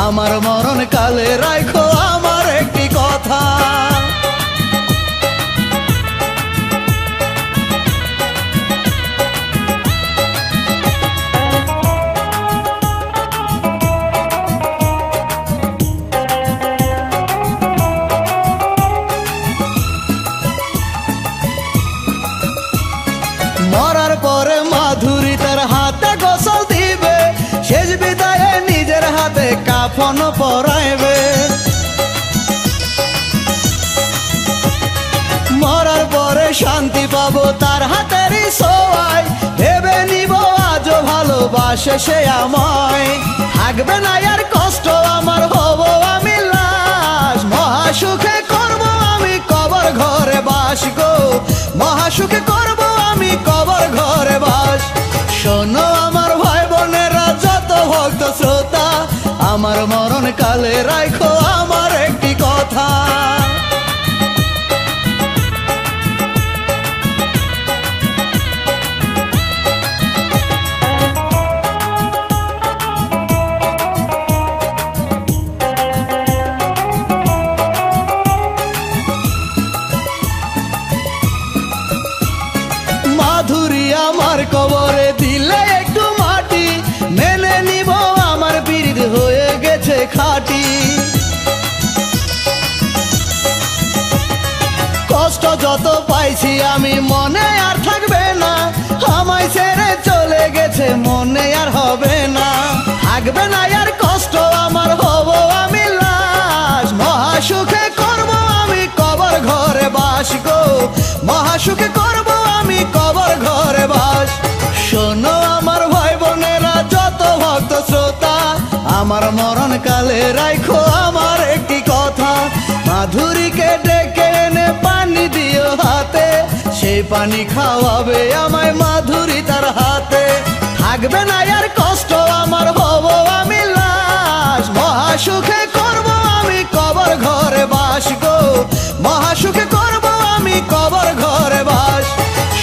আমার মরণ কালে রাখো আমার একটি কথা। মরার পরে মাধুরী তার হাতে গোসল দিবে, শেষ বিদায়ে নিজের হাতে কাফন পরাইবে। মরার পরে শান্তি পাবো তার হাতেরই ছোঁয়ায়, ভেবে নিব আজও ভালোবাসে সে আমায়। থাকবে না আর কষ্ট আমার, হব আমি লাশ, মহাসুখে করব আমি কবর ঘরে বাস গো, মহাসুখে করব আমি কবর ঘরে বাস। শোনো আমার ভাই বোনেরা, যত ভক্ত শ্রোতা, আমার মরণ কালে রাখো আমার একটি কথা। মাধুরী আমার কবরে দিলে একটু মাটি, মেনে নিব আমার পীড়িত হয়ে গেছে খাঁটি। কষ্ট যত পাইছি আমি মনে আর থাকবে না, আমায় ছেড়ে চলে গেছে মনে আর হবে না। থাকবে না আর কষ্ট আমার, হব আমি লাশ, মহাসুখে করব আমি কবর ঘরে বাস গো, মহাসুখে করব আমি কবর ঘরে বাস। শোনো আমার ভাই বোনেরা, যত ভক্ত শ্রোতা, আমার মরণ কালে রাখো আমার একটি কথা। মাধুরীকে ডেকে এনে পানি দিও হাতে, সেই পানি খাওয়াবে আমায় মাধুরী তার হাতে। থাকবে না আর কষ্ট আমার, হব আমি লাশ, মহাসুখে করব আমি কবর ঘরে বাস গো, মহাসুখে করব আমি কবর ঘরে বাস।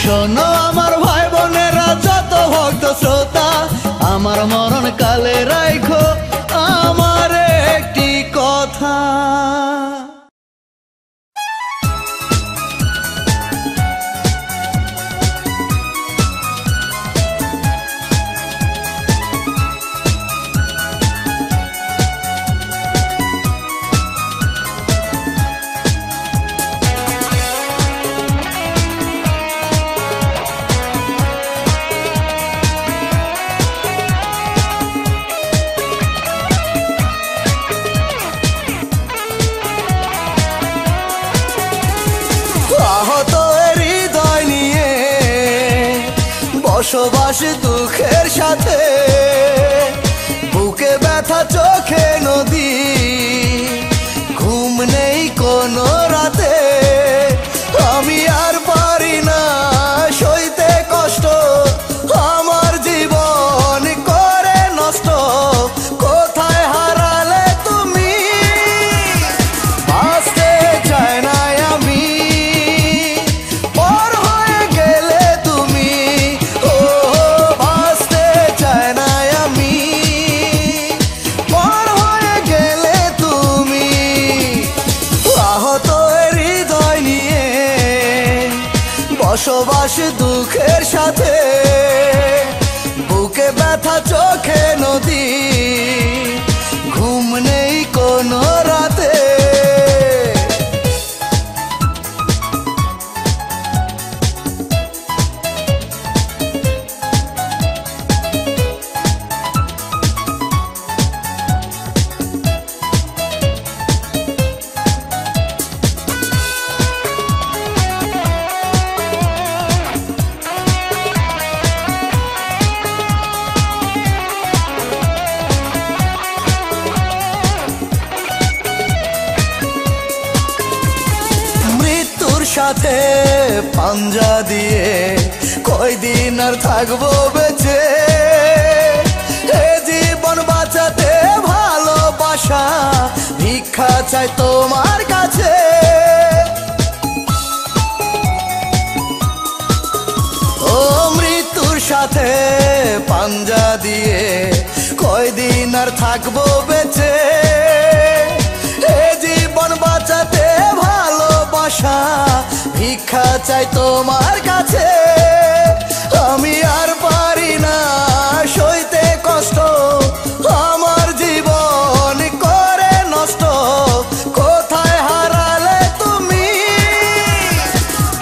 শোনো আমার ভাই বোনেরা, যত ভক্ত শ্রোতা, আমার মরণ কালে রাখো আমার একটি কথা। বসবাস দুঃখের সাথে, বুকে ব্যথা চোখে নদী, ঘুম নেই কোনো রাতে। আমি আর পারি না সইতে কষ্ট, আমার জীবন করে নষ্ট। কোথায় হারালে তুমি, বাঁচতে চাই না আমি, পর হয়ে গেলে তুমি। ও বাঁচতে চাই না আমি, পর হয়ে গেলে তুমি। আহত হৃদয় নিয়ে বসবাস দুঃখের সাথে, বুকে ব্যথা চোখে নদী, ঘুম নেই কোনো রাতে। সাথে পাঞ্জা দিয়ে কয়দিন আর থাকবো বেঁচে, এ জীবন বাঁচাতে ভালোবাসা ভিক্ষা চাই তোমার কাছে। ও মৃত্যুর সাথে পাঞ্জা দিয়ে কয়দিন আর থাকবো বেঁচে, এ জীবন বাঁচাতে ভালোবাসা ভিক্ষা চাই তোমার কাছে। আমি আর পারি না সইতে কষ্ট, আমার জীবন করে নষ্ট। কোথায় হারালে তুমি,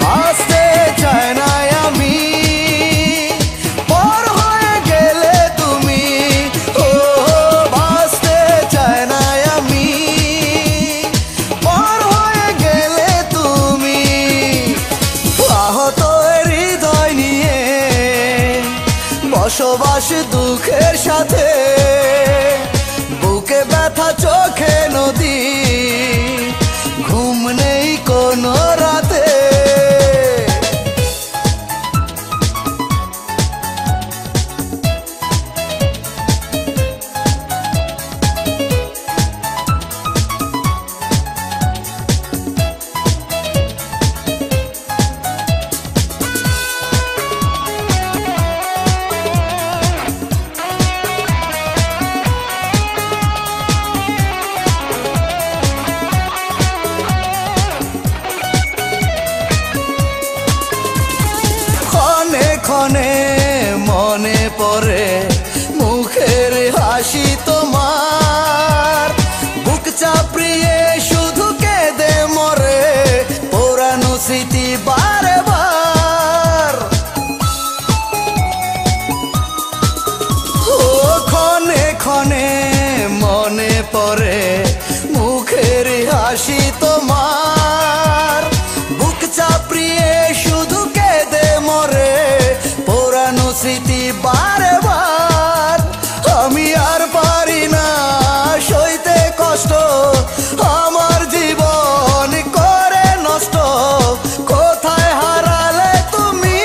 বাঁচতে চাই না আমি, পর হয়ে গেলে তুমি। ও বাঁচতে চাই না আমি, পর হয়ে গেলে তুমি। আহত হৃদয় নিয়ে বসবাস দুঃখের সাথে, বুকে ব্যথা চোখে নদী, ঘুম নেই কোনো রাতে। ক্ষণে মনে পড়ে মুখের হাসি তোমার, বুক চাপড়িয়ে শুধু কেঁদে মরে পুরানো স্মৃতি বারে বার। ও ক্ষণে ক্ষণে মনে পড়ে মুখের হাসি তোমার, বুক চাপড়িয়ে শুধু কেঁদে মরে পুরানো স্মৃতি বারে বার। আমি আর পারি না সইতে কষ্ট, আমার জীবন করে নষ্ট। কোথায় হারালে তুমি,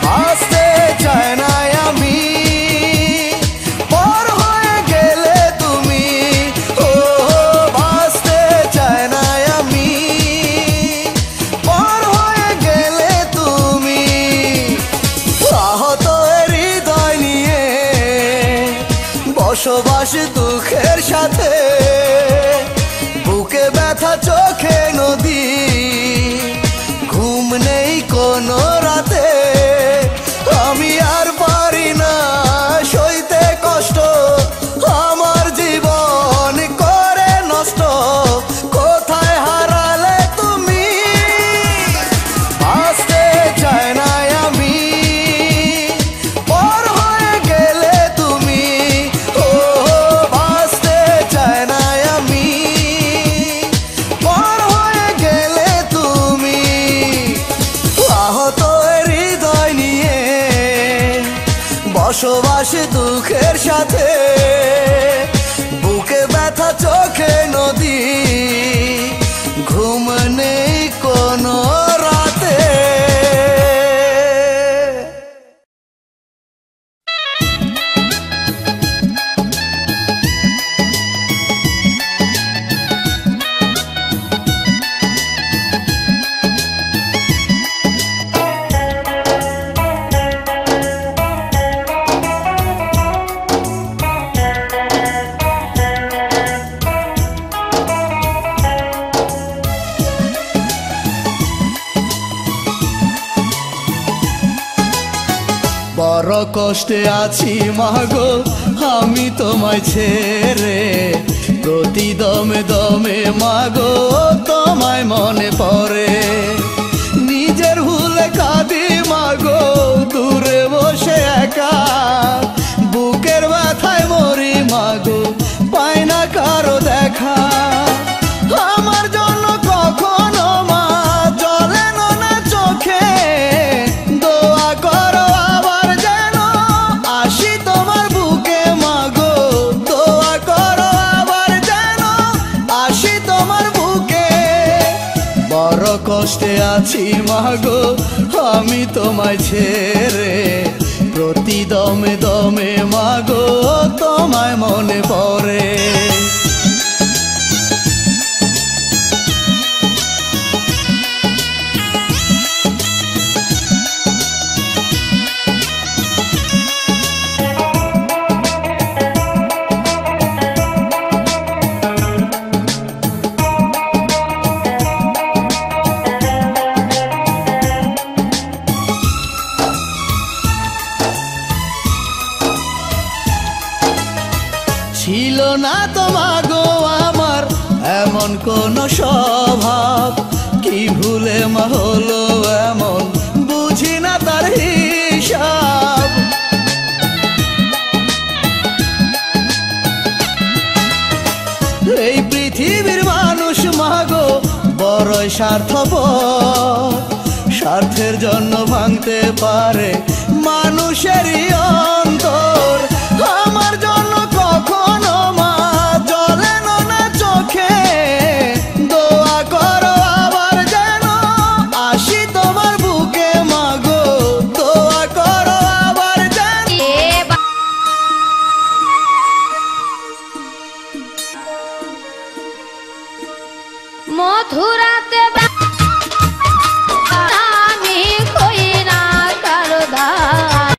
বাঁচতে চাই না আমি, পর হয়ে গেলে তুমি। ও বাঁচতে চাই না আমি, পর হয়ে গেলে তুমি। আহত হৃদয় নিয়ে বসবাস দুঃখের সাথে, বুকে ব্যথা চোখে নদী, ঘুম নেই কোনো রাতে। আমি আর পারি না সইতে কষ্ট, আমার জীবন করে নষ্ট। কোথায় হারালে তুমি, বাঁচতে চাই না আমি, পর হয়ে গেলে তুমি। ও বাঁচতে চাই বসবাস দুঃখের সাথে, বুকে ব্যথা চোখে নদী, ঘুম নেই কোনো রাতে। বড় কষ্টে আছি মাগো আমি তোমায় ছেড়ে, প্রতি দমে দমে মাগো তোমায় মনে পড়ে। নিজের ভুলে কাঁদি মাগো দূরে বসে একা, বুকের ব্যথায় মরি মাগো পাই না কারো দেখা। আমার জন্য কখনো মা জলে না চোখে, দোয়া করো আবার যেন আসি তোমার বুকে মাগো, দোয়া করো আবার যেন আসি তোমার বুকে। বড় কষ্টে আছি মাগো আমি তোমায় ছেড়ে, প্রতি দমে দমে মাগো তোমায় মনে পড়ে। ছিল না তো মাগো আমার এমন কোন স্বভাব, কি ভুলে মা হলো এমন বুঝি না তার হিসাব। এই পৃথিবীর মানুষ মাগো বড়ই স্বার্থপর, স্বার্থের জন্য ভাঙতে পারে মানুষেরই অন্তর। আমার জন্য কখনো মা জলে না চোখে, দোয়া করো আবার যেন আসি তোমার বুকে মাগো, দোয়া করো আবার যেন। মধুরাতে আমি কই না কারো ধার।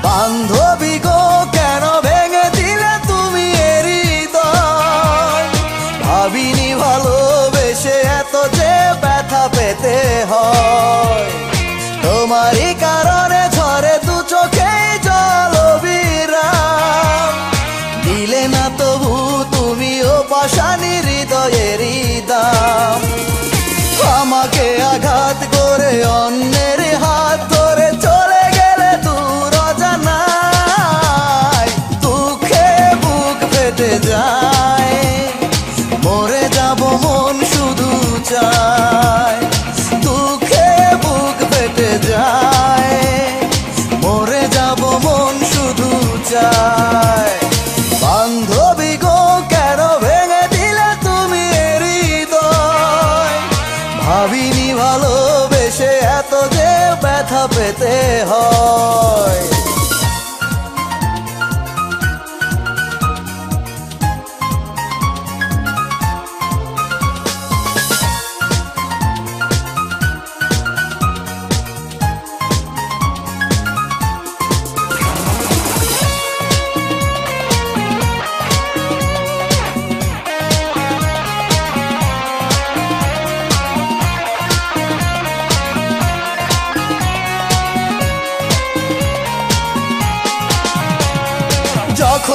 বান্ধবী গো কেন ভেঙে দিলে তুমি এর হৃদয়, ভাবিনি ভালোবেসে এত যে ব্যথা পেতে হয়। তোমারই কারণে ঝরে দু চোখে জল বিরাম, দিলে না তবু তুমিও পাশানি হৃদয়ের দাম। আমাকে আঘাত করে অন্যের হাত ধরে চলে গেলে দূর অজানায়, দুঃখে বুক ফেটে যায়, মরে যাব মন শুধু চায়। দুঃখে বুক ফেটে যায়, মরে যাব মন শুধু চায়। বান্ধবী গো কেন ভেঙে দিলে তুমি এর হৃদয়, ভাবিনি ভালোবেসে এত যে ব্যথা পেতে হয়।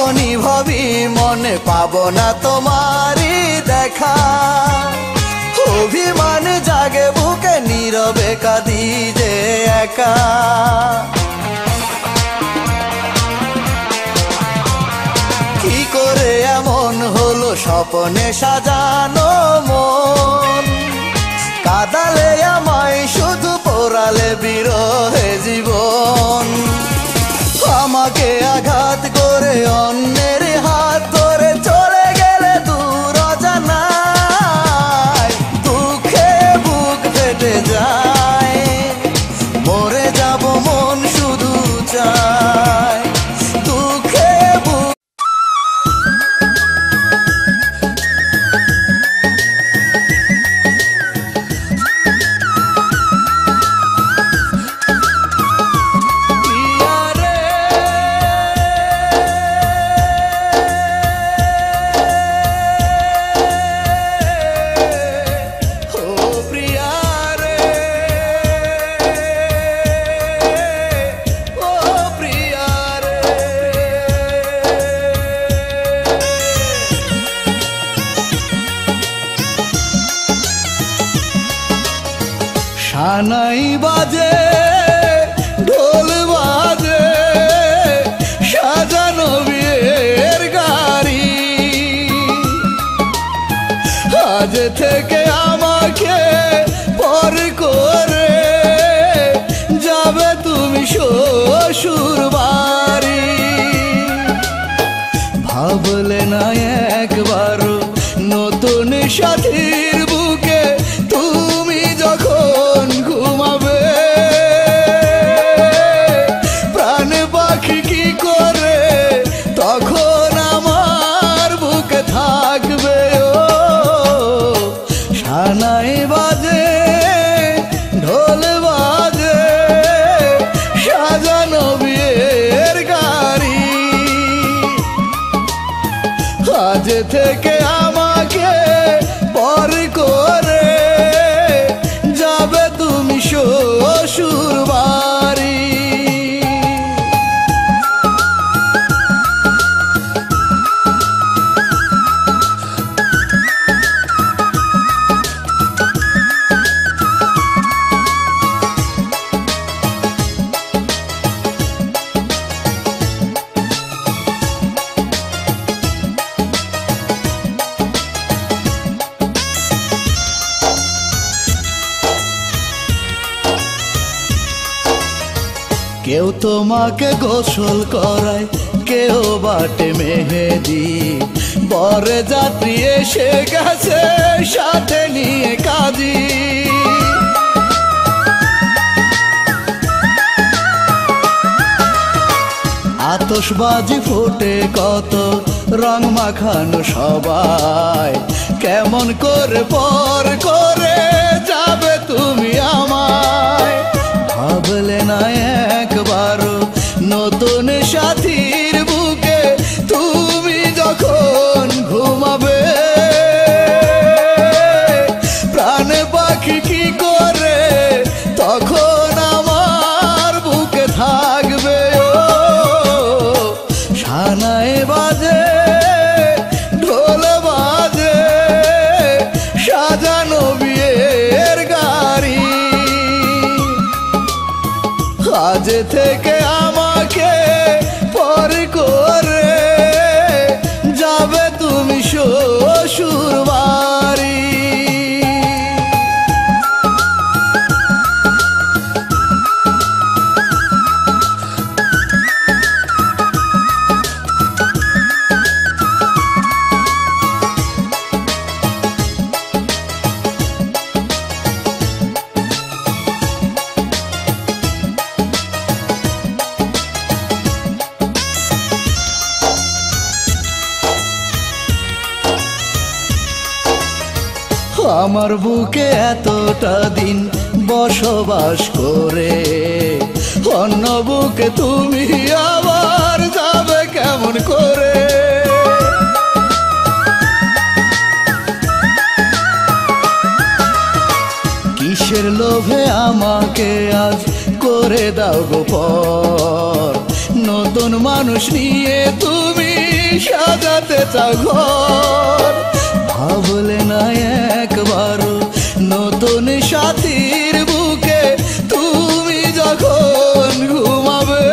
যখনই ভাবি মনে পাবো না তোমারই দেখা, অভিমান জাগে বুকে নীরবে কাঁদি যে একা। কি করে এমন হলো স্বপ্নে সাজানো মন, কাঁদালে আমায় শুধু পোড়ালে বিরহে জীবন। আমাকে আঘাত করে অন্যের হাত ধরে চলে গেলে দূর অজানায়, দুঃখে বুক ফেটে যায়, মরে যাব মন শুধু চায়, দুঃখে বুক। সানাই বাজে ঢোল বাজে সাজানো বিয়ের গাড়ি, আজ থেকে আমাকে পর করে যাবে তুমি শ্বশুর বাড়ি। ভাবলে না একবার নতুন সাথীর বুকে তুমি যখন ঘুমাবে, প্রাণ পাখি কি করে তখন আমার বুকে থাকবে। ও সানাই বাজে ঢোল বাজে সাজানো বিয়ের গাড়ি, আজ থেকে আমাকে পর করে যাবে তুমি শ্বশুর বাড়ি। কেউ তোমাকে গোসল করায়, কেউ বাটে মেহেদি, বরে যাত্রী এসে গেছে সাথে নিয়ে কাঁদি। আতশবাজি ফুটে কত রং মাখানো সবাই, কেমন করে পর করে যাবে তুমি আমায়। ভাবলে না একবার নতুন সাথীর বুকে তুমি যখন ঘুমাবে, প্রাণ পাখি কি করে তখন আমার বুকে থাকবে। ও সানাই বাজে ঢোল বাজে সাজানো বিয়ের গাড়ি, আজ থেকে আমাকে পর করে যাবে তুমি শ্বশুর বাড়ি। আমার বুকে এতটা দিন বসবাস করে, অন্য বুকে তুমি আবার যাবে কেমন করে। কিসের লোভে আমাকে আজ করে দাও গো পর, নতুন মানুষ নিয়ে তুমি সাজাতে চাও ঘর, ভাবলে না একবারও নতুন সাথীর বুকে তুমি যখন ঘুমাবে।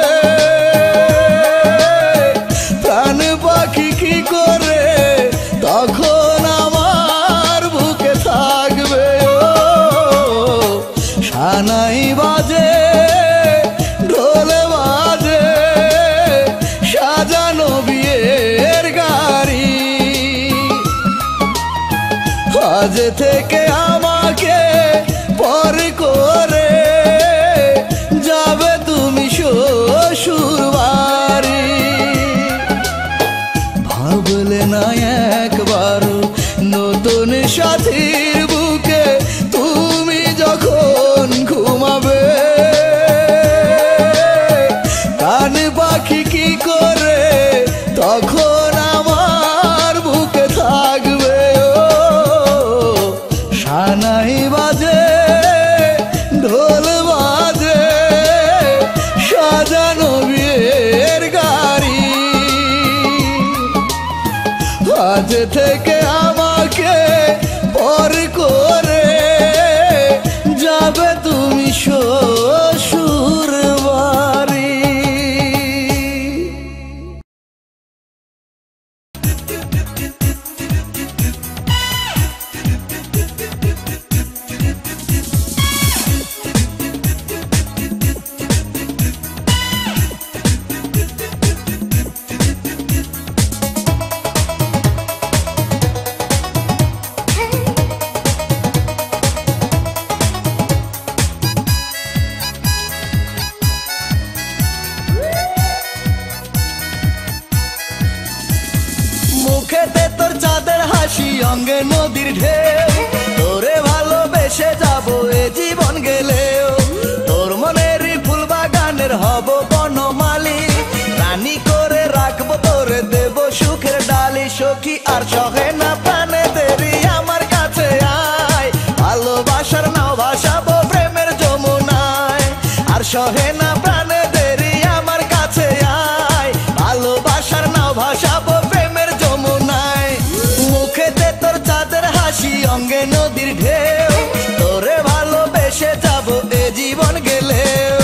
প্রাণ পাখি কি করে তখন আমার বুকে থাকবে। সানাই বাজে ঢোল বাজে সাজানো বিয়ের গাড়ি, আজ থেকে আমাকে পর করে যাবে তুমি শ্বশুর বাড়ি। ভাবলে না একবার নতুন সাথীর বুকে তুমি যখন ঘুমাবে। কান পাখি কি করে তখন আমার বুকে থাকবে। সানাই বাজে ঢোল বাজে সাজানো বিয়ের গাড়ি, আজ থেকে আমাকে পর করে যাবে তুমি শ্বশুর বাড়ি। মুখেতে তোর চাঁদের হাসি অঙ্গে নদীর ঢেউ, তোরে ভালোবেসে যাবো এ জীবন গেলেও। তোর মনেরই ফুল বাগানের হব বনমালী, রানী করে রাখবো তোরে দেব সুখের ডালি। সখী আর সহে না প্রাণে দেরি আমার কাছে আয়, ভালোবাসার নাও ভাসাবো প্রেমের যমুনায়। আর সহে না প্রাণে দেরি আমার কাছে আয়, ভালোবাসার নাও ভাসাবো প্রেমের যমুনায়। মুখেতে তোর চাঁদের হাসি অঙ্গে নদীর ঢেউ, তোরে ভালোবেসে যাবো এ জীবন গেলেও।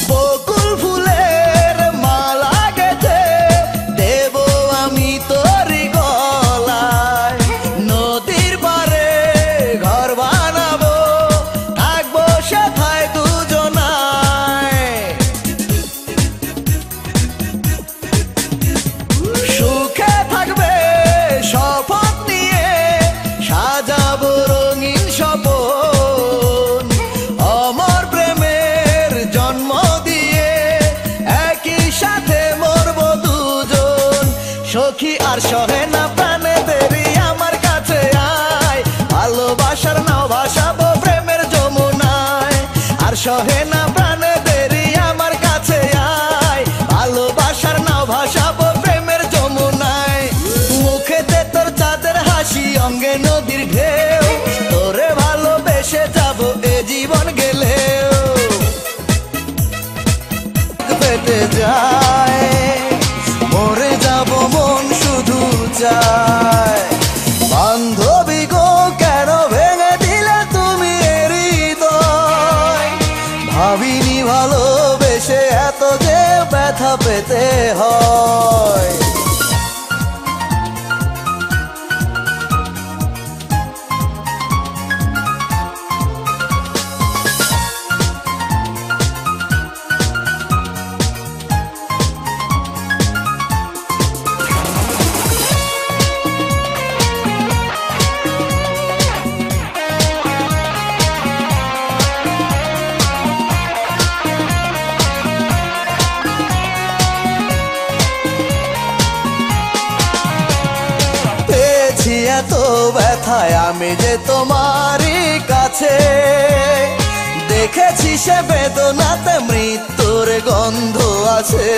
বকুল ফুলের মালা গেঁথে দেব আমি তোরি গলায়, নদীর পারে ঘর বানাবো থাকবো সেথায় দুজনায়। সুখে থাকবে শপথ নিয়ে সাজাবো রঙিন স্বপন, অমর প্রেমের জন্ম দিয়ে একই সাথে মরবো দুজন। সখী আর সহে না প্রাণে দেরি আমার কাছে আয়, ভালোবাসার নাও ভাসাবো প্রেমের যমুনায়। আর সহে না প্রাণে দেরি আমার কাছে আয়, ভালোবাসার নাও ভাসাবো প্রেমের যমুনায়। মুখেতে তোর চাঁদের হাসি অঙ্গে নদীর ঢেউ, তোরে ভালোবেসে যাবো এ জীবন গেলেও। পেতে যায় মরে যাব মন শুধু চায়, বান্ধবী গো কেন ভেঙে দিলে তুমি এর হৃদয়। ভাবিনি ভালোবেসে এত যে ব্যথা পেতে হয়। এত ব্যথায় আমি যে তোমারই কাছে, দেখেছি সে বেদনাতে মৃত্যুর গন্ধ আছে।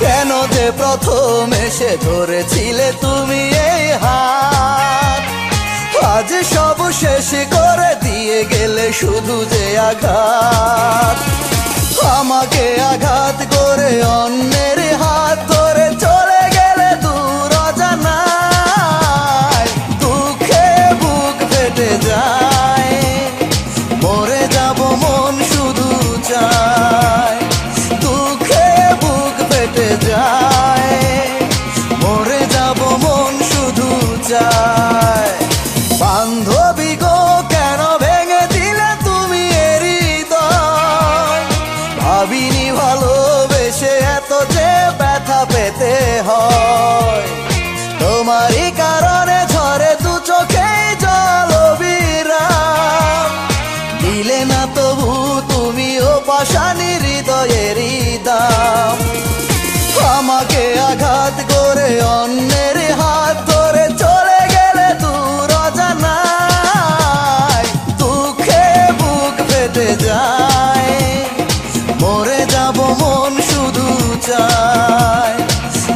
কেন যে প্রথম এসে ধরেছিলে তুমি এই হাত, আজ সব শেষ করে দিয়ে গেলে শুধু যে আঘাত। আমাকে আঘাত করে অন্যের হাত ধরে চলে গেলে দূর অজানায়, দুঃখে বুক ফেটে যায়, মরে যাব মন শুধু চায়। দুঃখে বুক ফেটে যায়, মরে যাব মন শুধু চায়। বান্ধবী গো কেন ভেঙে দিলে তুমি এর হৃদয়, ভাবিনি ভালোবেসে এত যে ব্যথা পেতে হয়। তোমারই কারণে ঝরে দু চোখে জল বিরাম, দিলে না তবু তুমিও পাষাণী হৃদয়েরই দাম। আমাকে আঘাত করে অন্যের হাত ধরে চলে গেলে দূর অজানায়, দুঃখে বুক ফেটে যায়, মরে যাব মন শুধু চায়।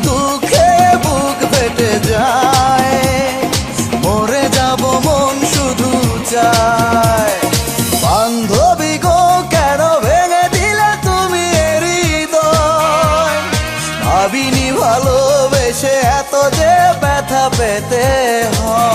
দুঃখে বুক ফেটে যায়, মরে যাব মন শুধু চায়। বান্ধবী গো কেন ভেঙে দিলে তুমি এর হৃদয়, ভাবিনি ভালোবেসে এত যে ব্যথা পেতে হয়।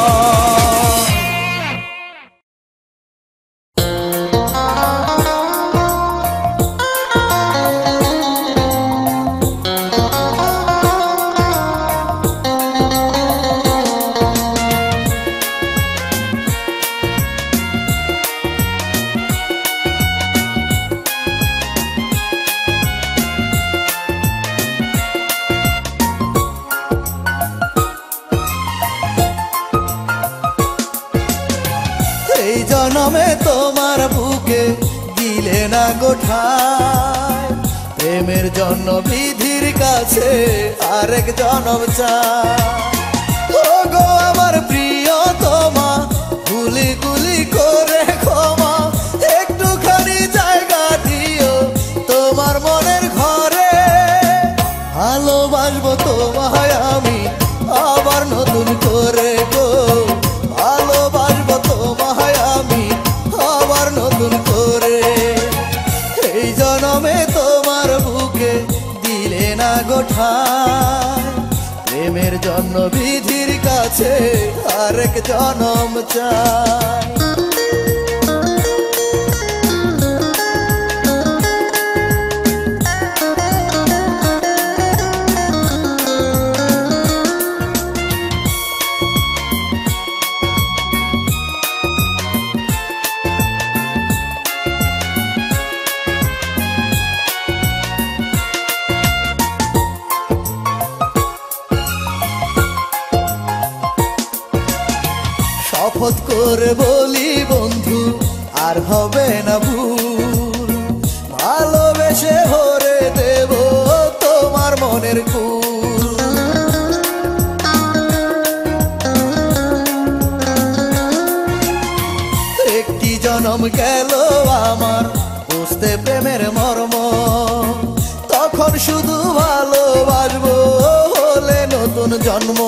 এই জনমে তোমার বুকে দিলে না গোঠায়, প্রেমের জন্য বিধির কাছে আরেক জনম চাই। ও গো আমার প্রিয় তোমা, গুলি গুলি করে ক্ষমা, একটুখানি জায়গা দিও তোমার মনের ঘরে। ভালোবাসবো তোমায় আমি আবার নতুন করে গো, ভালোবাসবো তোমায় আমি আবার নতুন করে। এই জনমে তোমার বুকে দিলে না গোঠায়, প্রেমের জন্য বিধির কাছে আরেক জনম চাই। শপথ করে বলি বন্ধু আর হবে না ভুল, ভালোবেসে ভরে দেব তোমার মনের কুল। একটি জনম গেল আমার বুঝতে প্রেমের মর্ম, তখন শুধু ভালোবাসবো হলে নতুন জন্ম।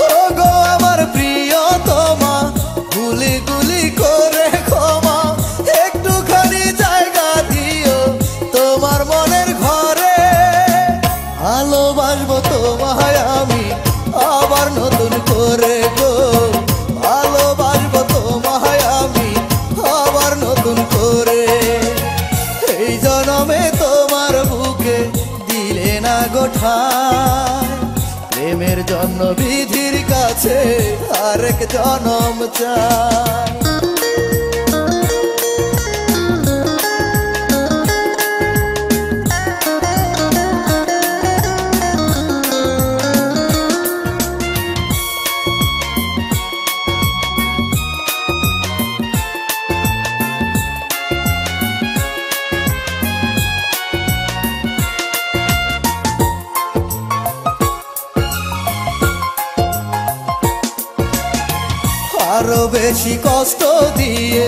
ও গো আমার প্রিয় তোমা, গুলি গুলি করে ক্ষমা, একটুখানি জায়গা দিও তোমার মনের ঘরে। ভালোবাসবো তোমায় আমি আবার নতুন করে গো, ভালোবাসবো তোমায় আমি আবার নতুন করে। এই জনমে তোমার বুকে দিলে না গোঠায়, প্রেমের জন্য বিধির কাছে আরেক জনম চাই। আরো বেশি কষ্ট দিয়ে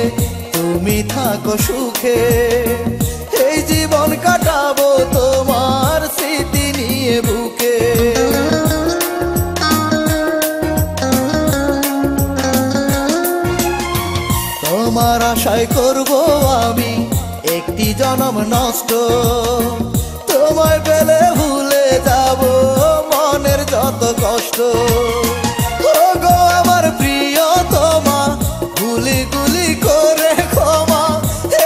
তুমি থাকো সুখে, এই জীবন কাটাবো তোমার স্মৃতি নিয়ে বুকে। তোমার আশায় করব আমি একটি জনম নষ্ট, তোমায় পেলে ভুলে যাব মনের যত কষ্ট। ও গো আমার প্রিয় তোমা, গুলি গুলি করে ক্ষমা,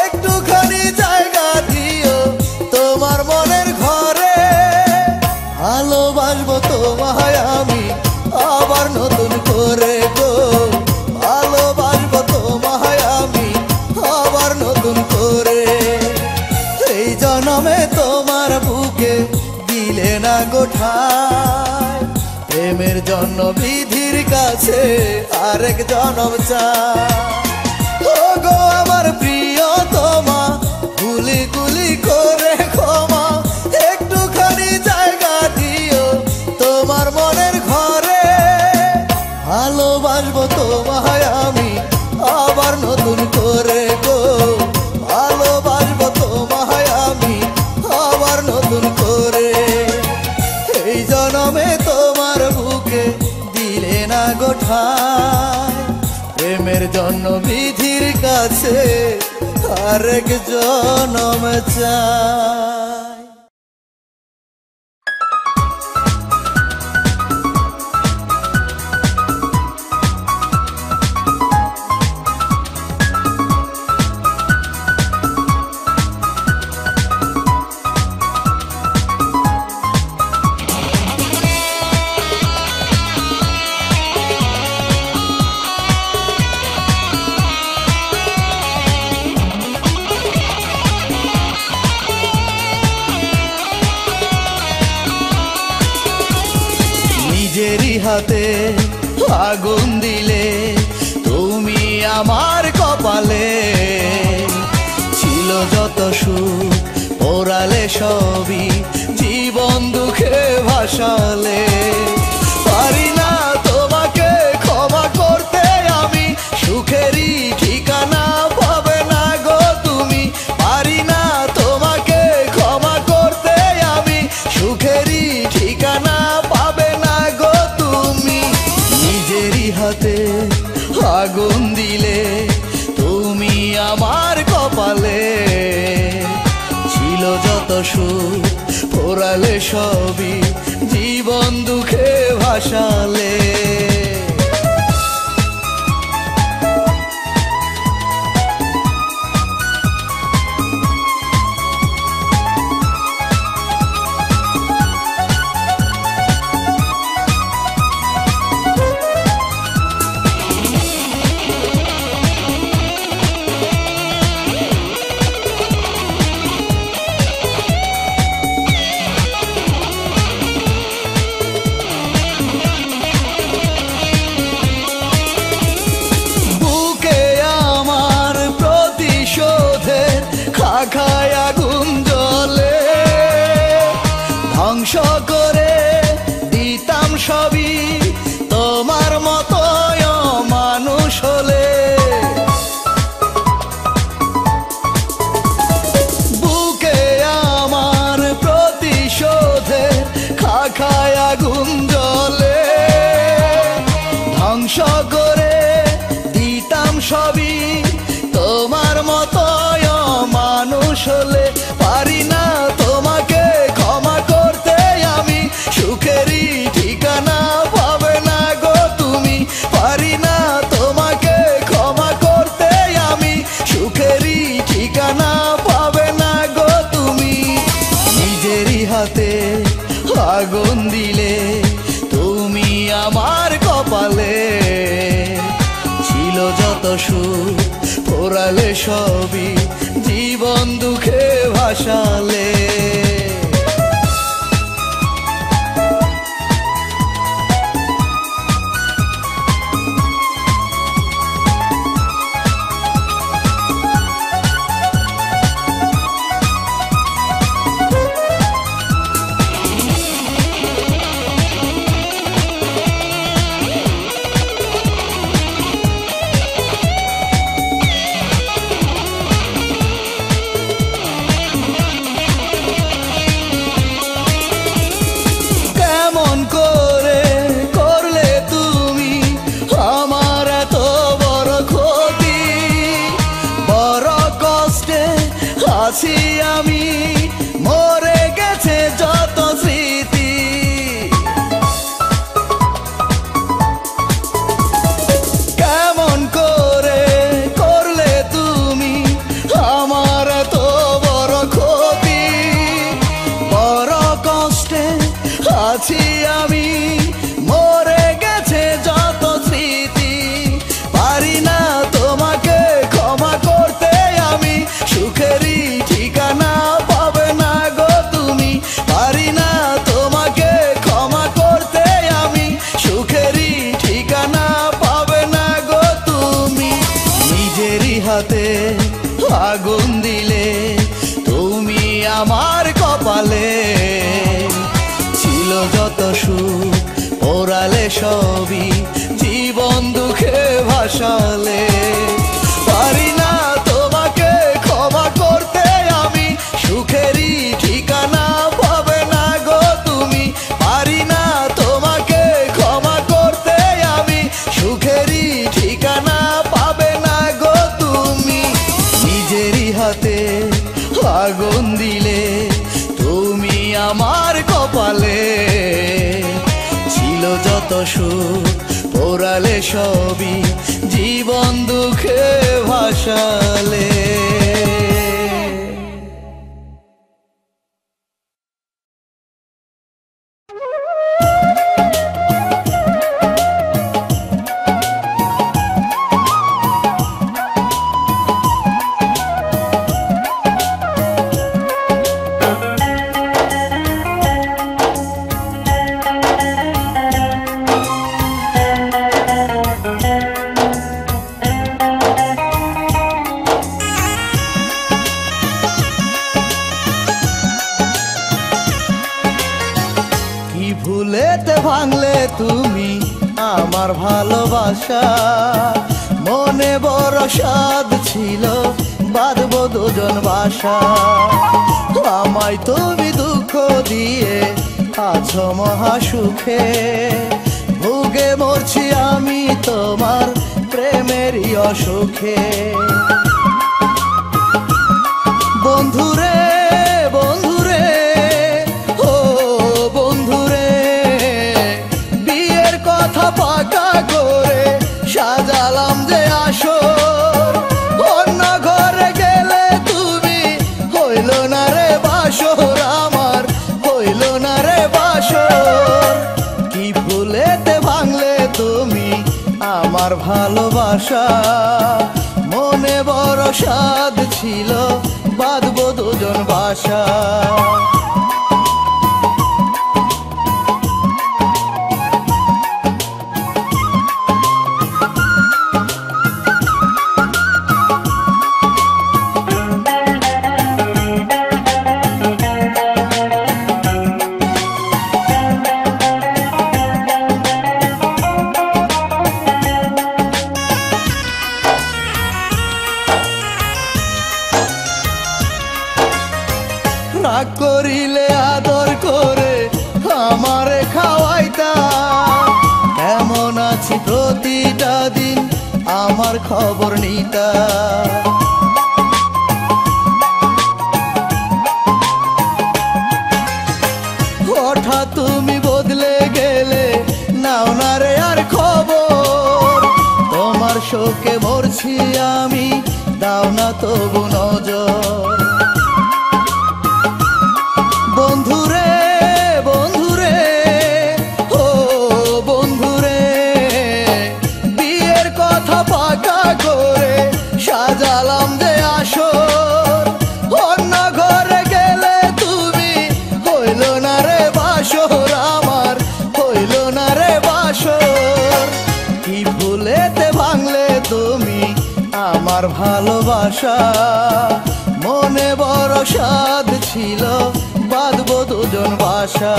একটুখানি জায়গা দিও তোমার মনের ঘরে। ভালোবাসবো তোমায় আমি আবার নতুন করে গো, ভালোবাসবো তোমায় আমি আবার নতুন করে। এই জনমে তোমার বুকে দিলে না গোঠায়, প্রেমের জন্য বিধির কাছে আরেক জনম চাই। ও গো আমার প্রিয় তোমা, গুলি গুলি করে ক্ষমা, একটুখানি জায়গা দিও তোমার মনের ঘরে। ভালোবাসবো তোমায় আমি আবার নতুন করে গো, ভালোবাসবো তোমায় আমি আবার নতুন করে। এই জনমে তোমার বুকে দিলে না গোঠায়, প্রেমের জন্য বিধির কাছে আরেক জনম চাই। নিজেরই হাতে আগুন দিলে তুমি আমার কপালে, ছিল যত সুখ পোড়ালে সবই জীবন দুঃখে ভাসালে। পারি না তোমাকে ক্ষমা করতে আমি, সুখেরই ঠিকানা পাবে না গো তুমি। পারি না তোমাকে ক্ষমা করতে আমি, সুখেরই ঠিকানা পাবে না গো তুমি। নিজেরই হাতে আগুন দিলে তুমি আমার কপালে, ছিল যত সুখ পোড়ালে সবই জীবন দুঃখে ভাসালে। খায় আগুন জ্বলে, ধ্বংস করে দিতাম সবই তোমার মতো মানুষ হলে। বুকে আমার প্রতিশোধে খায় আগুন জ্বলে, ধ্বংস করে দিতাম সবই তোমার মতো মানুষ হলে। পারি না তোমাকে ক্ষমা করতে আমি, সুখেরই ঠিকানা পাবে না গো তুমি। পারি না তোমাকে ক্ষমা করতে আমি, সুখেরই ঠিকানা পাবে না গো তুমি। নিজেরই হাতে আগুন দিলে তুমি আমার কপালে, ছিল যত সুখ পোড়ালে সবই জীবন দুঃখে ভাসালে। আছি আমি, মরে গেছে যত স্মৃতি, পারি না তোমাকে ক্ষমা করতে আমি, সুখেরই ঠিকানা পাবে না গো তুমি, পারি না তোমাকে ক্ষমা করতে আমি, সুখেরই ঠিকানা পাবে না গো তুমি। নিজেরই হাতে আগুন দিলে তুমি আমার কপালে, ছিল যত সুখ পোড়ালে সবই, জীবন দুঃখে ভাসালে, পারি না তোমাকে ক্ষমা করতে আমি, সুখেরই ঠিকানা পাবে না গো তুমি, পারি না তোমাকে ক্ষমা করতে আমি, সুখেরই ঠিকানা পাবে না গো তুমি। নিজেরই হাতে আগুন দিলে তুমি আমার কপালে, ছিল যত সুখ পোড়ালে সবই, জীবন দুঃখে ভাসালে। ভুলেতে ভাঙলে তুমি আমার ভালোবাসা, মনে বড় সাধ ছিল বাঁধবো দুজন বাসা, আমায় তুমি দুঃখ দিয়ে আছো মহা সুখে, ভুগে মরছি আমি তোমার প্রেমেরই অসুখে। বন্ধুরে বন্ধুরে ও বন্ধুরে, বিয়ের কথা পাকা করে সাজালাম যে আসর, অন্য ঘরে গেলে তুমি হইল না রে বাসর, আমার হইল না রে বাসর। কি ভুলেতে ভাঙলে তুমি আমার ভালোবাসা, মনে বড় সাধ ছিল বাঁধবো দুজন বাসা। রাগ করিলে আদর করে আমারে খাওয়াইতা, কেমন আছি প্রতিটা দিন আমার খবর নিতা। হঠাৎ তুমি বদলে গেলে নাও না রে আর খবর, তোমার শোকে মরছি আমি দাও না তবু নজর। বন্ধুরে বন্ধুরে ও বন্ধুরে, বিয়ের কথা পাকা করে সাজালাম যে আসর, অন্য ঘরে গেলে তুমি হইল না রে বাসর, আমার হইল না রে বাসর। কি ভুলেতে ভাঙলে তুমি আমার ভালোবাসা, মনে বড় সাধ ছিল বাঁধবো দুজন বাসা।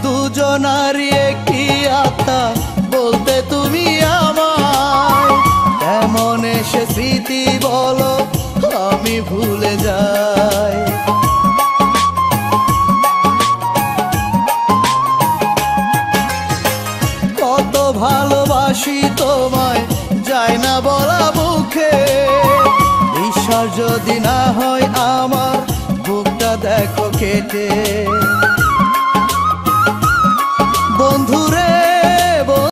দুজনারই একটি আত্মা বলতে তুমি আমায়, এমন এসে স্মৃতি বলো আমি ভুলে যাই। ভালোবাসি তোমায় যায় না বলা মুখে। ঈশ্বর যদি না হয় আমার বুকটা দেখো কেটে।